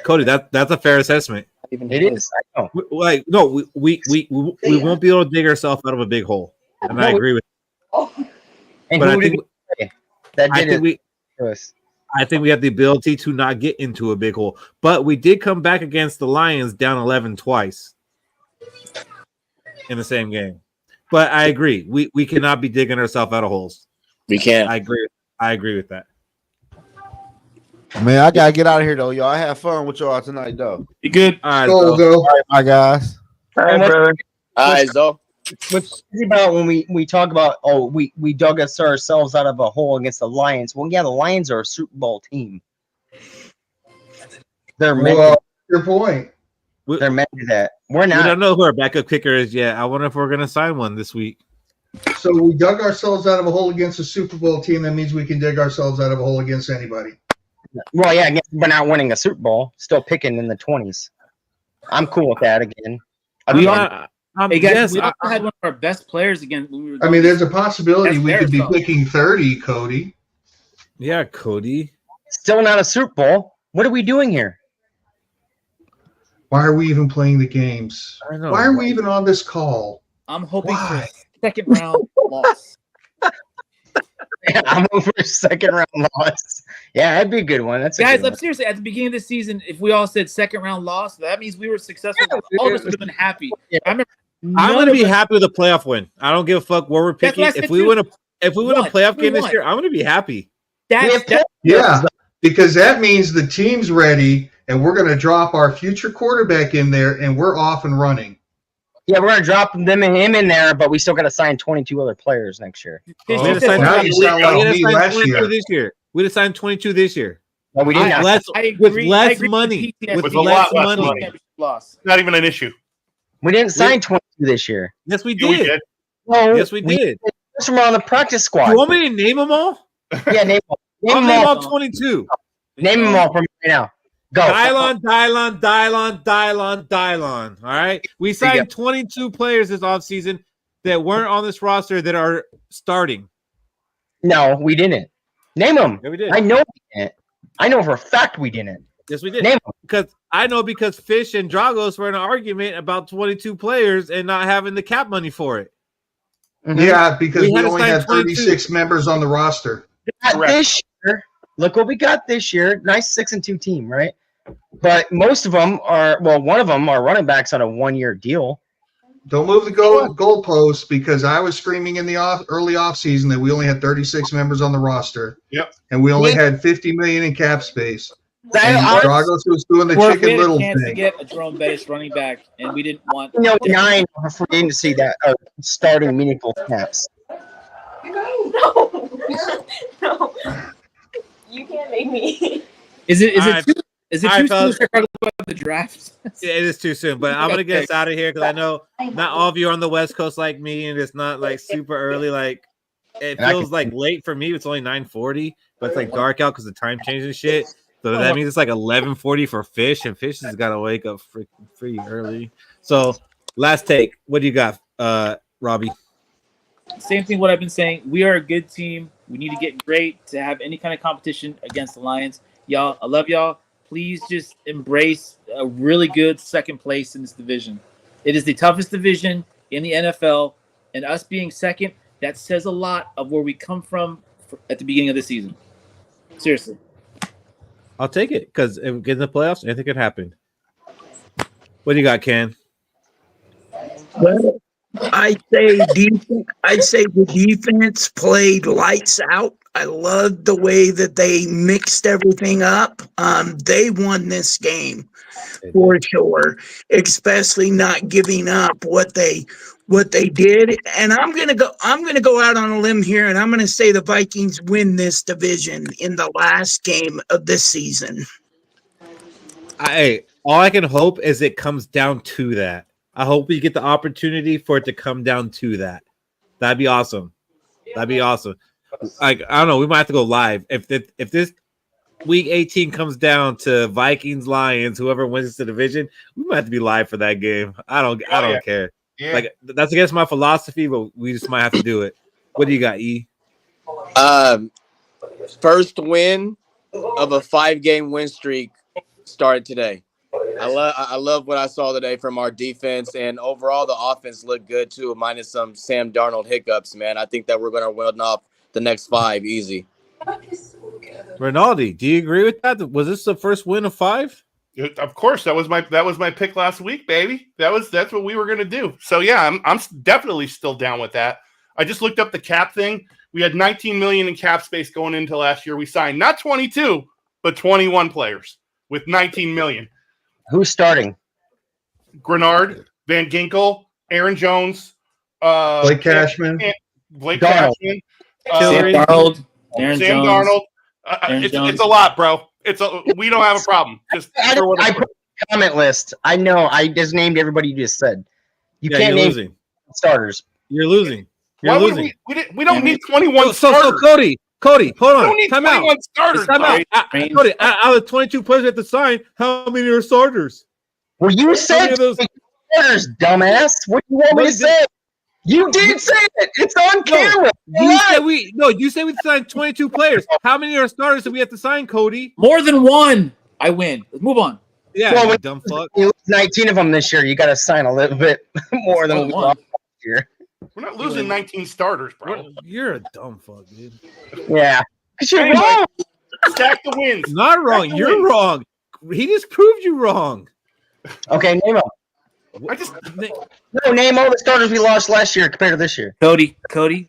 Cody, that's a fair assessment. It is. I know. Like no, we won't be able to dig ourselves out of a big hole, and I agree with you. And but who did we play that did it to us? I think we have the ability to not get into a big hole, but we did come back against the Lions down 11 twice in the same game. But I agree, we cannot be digging ourselves out of holes. We can't. I agree with that. Man, I gotta get out of here though, y'all. I have fun with y'all tonight, though. You good? All right, go. All right, my guys. All right, brother. All right, Zo. What's about when we talk about we dug ourselves out of a hole against the Lions? Well, yeah, the Lions are a Super Bowl team. They're meant your point. They're meant to that. We're not. We don't know who our backup kicker is yet. I wonder if we're gonna sign one this week. So we dug ourselves out of a hole against a Super Bowl team. That means we can dig ourselves out of a hole against anybody. Well, yeah, we're not winning a Super Bowl. Still picking in the 20s. I'm cool with that again. Hey guys, we also had one of our best players again. When we were there's a possibility we could be picking 30, Cody. Yeah, Cody. Still not a Super Bowl. What are we doing here? Why are we even playing the games? I know. Why are we even on this call? I'm hoping for a second round loss. Yeah, I'm hoping for a second round loss. Yeah, that'd be a good one. Guys, I'm seriously at the beginning of the season. If we all said second round loss, that means we were successful. All of us would have been happy. Yeah. I'm gonna be happy with a playoff win. I don't give a fuck where we're picking. If we win a playoff game this year, I'm gonna be happy. Yeah, because that means the team's ready, and we're gonna drop our future quarterback in there, and we're off and running. Yeah, we're gonna drop him and him in there, but we still gotta sign 22 other players next year. We would have signed 22 this year. No, we didn't. With less money. With a lot less money. Not even an issue. We didn't sign 22 this year. Yes, we did. No, yes, we did. From on the practice squad. You want me to name them all? Yeah, name them. I'll name all 22. Name them all from right now. Go. Dylon. All right. We signed 22 players this offseason that weren't on this roster that are starting. No, we didn't. Name them. Yeah, we did. I know we didn't. I know for a fact we didn't. Yes, we did. Name Because Fish and Dragos were in an argument about 22 players and not having the cap money for it. Yeah, because we had to only sign had 36 members on the roster. This year, look what we got this year. Nice 6-2 team, right? But most of them one of them are running backs on a 1-year deal. Don't move the goalposts because I was screaming in the early offseason that we only had 36 members on the roster. Yep. And we only had $50 million in cap space. And That- Dragos was doing the Or if Chicken we had Little a chance to thing. get a Jerome Bettis running back, and we didn't want. 9 for game to see that starting meaningful snaps. No. You can't make me. Is it too soon fellas. to talk about the draft? Yeah, it is too soon, but I'm gonna get us out of here because I know not all of you are on the West Coast like me, and it's not like super early. Like it feels like late for me. It's only 9:40, but it's like dark out because the time change and shit. So that means it's like 11:40 for Fish, and Fish has got to wake up pretty early. So last take, what do you got, Robbie? Same thing. What I've been saying. We are a good team. We need to get great to have any kind of competition against the Lions. Y'all, I love y'all. Please just embrace a really good second place in this division. It is the toughest division in the NFL, and us being second, that says a lot of where we come from at the beginning of the season. Seriously. I'll take it because if we get in the playoffs, anything could happen. What do you got, Ken? Well, I say the defense played lights out. I loved the way that they mixed everything up. They won this game for sure, especially not giving up what they did. And I'm gonna go out on a limb here, and I'm gonna say the Vikings win this division in the last game of this season. All I can hope is it comes down to that. I hope we get the opportunity for it to come down to that. That'd be awesome. Like, I don't know. We might have to go live if this week 18 comes down to Vikings Lions. Whoever wins the division, we might have to be live for that game. I don't care. Yeah. Like that's against my philosophy, but we just might have to do it. What do you got, E? First win of a 5-game win streak started today. I love what I saw today from our defense, and overall the offense looked good too, minus some Sam Darnold hiccups. Man, I think that we're going to win off the next 5 easy. Rinaldi, do you agree with that? Was this the first win of 5? Of course, that was my pick last week, baby. That's what we were gonna do. So yeah, I'm definitely still down with that. I just looked up the cap thing. We had 19 million in cap space going into last year. We signed not 22, but 21 players with 19 million. Who's starting? Grenard, Van Ginkel, Aaron Jones, Blake Cashman, Sam Darnold, Aaron Sam Jones. Darnold. Jones. It's a lot, bro. We don't have a problem. Just I put the comment list. I know. I just named everybody you just said. You can't name losing. starters. You're losing. Why would we don't need 21 starters. So Cody, hold We don't on. need Time out. 21 starters. Time out. Cody. Cody, out of 22 players at the sign, how many are starters? Well, you said starters, dumbass. What do you want me to say? You did say it. It's on camera. You said we signed 22 players. How many are starters that we have to sign, Cody? More than one. I win. Let's move on. Yeah, Well, you dumb fuck. You lose 19 of them this year. You got to sign a little bit more than we lost last year. We're not losing 19 starters, bro. You're a dumb fuck, dude. Yeah. Because you're Anyway, wrong. Stack the wins. Not wrong. Stack the You're wins. wrong. He just proved you wrong. Okay, name them. Name all the starters we lost last year compared to this year. Cody,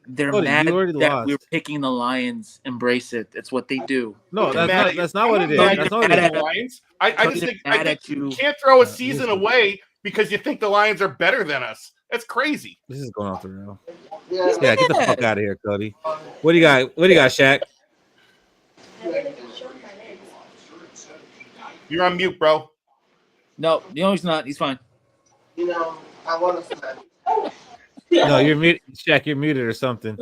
they're Cody, mad you already that lost. we're picking the Lions. Embrace it. It's what they do. No, that's not what it is. I'm not That's mad not what at it the is. Lions. I just think mad at you. you can't throw a season away because you think the Lions are better than us. That's crazy. This is going off the rail. Yeah, get the fuck out of here, Cody. What do you got? What do you got, Shaq? You're on mute, bro. No, he's not. He's fine. I want to say. No, you're muted. Shaq, you're muted or something.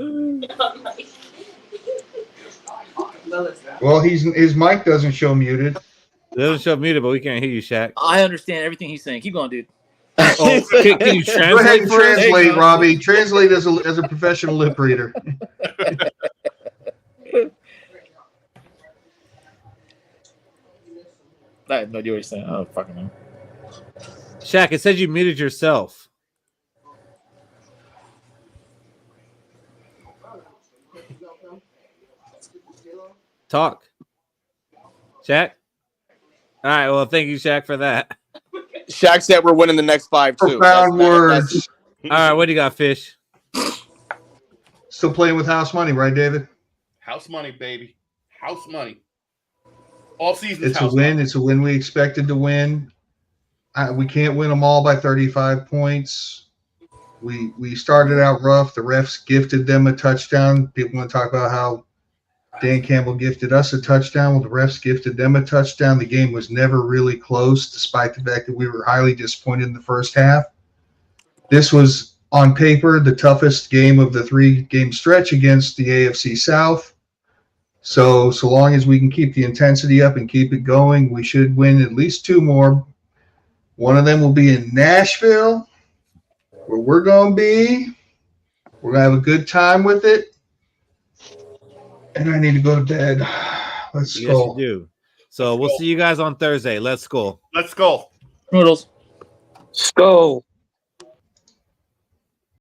Well, his mic doesn't show muted. It doesn't show muted, but we can't hear you, Shaq. I understand everything he's saying. Keep going, dude. Oh, can you translate? Go ahead and for us? translate, Robbie. Translate as a professional lip reader. I have no idea what you're saying. Oh, fucking know. Shaq, it says you muted yourself. Talk. Shaq? All right, well, thank you, Shaq, for that. Shaq said we're winning the next 5 too. Profound words. All right, what do you got, Fish? Still playing with house money, right, David? House money, baby. House money. All season. It's a win. Money. It's a win we expected to win. We can't win them all by 35 points. We started out rough. The refs gifted them a touchdown. People want to talk about how Dan Campbell gifted us a touchdown. Well, the refs gifted them a touchdown. The game was never really close, despite the fact that we were highly disappointed in the first half. This was, on paper, the toughest game of the 3-game stretch against the AFC South. So long as we can keep the intensity up and keep it going, we should win at least 2 more. One of them will be in Nashville, where we're going to be. We're going to have a good time with it. And I need to go to bed. Let's go. Yes, you do. So we'll see you guys on Thursday. Let's go. Let's go. Noodles. Skol.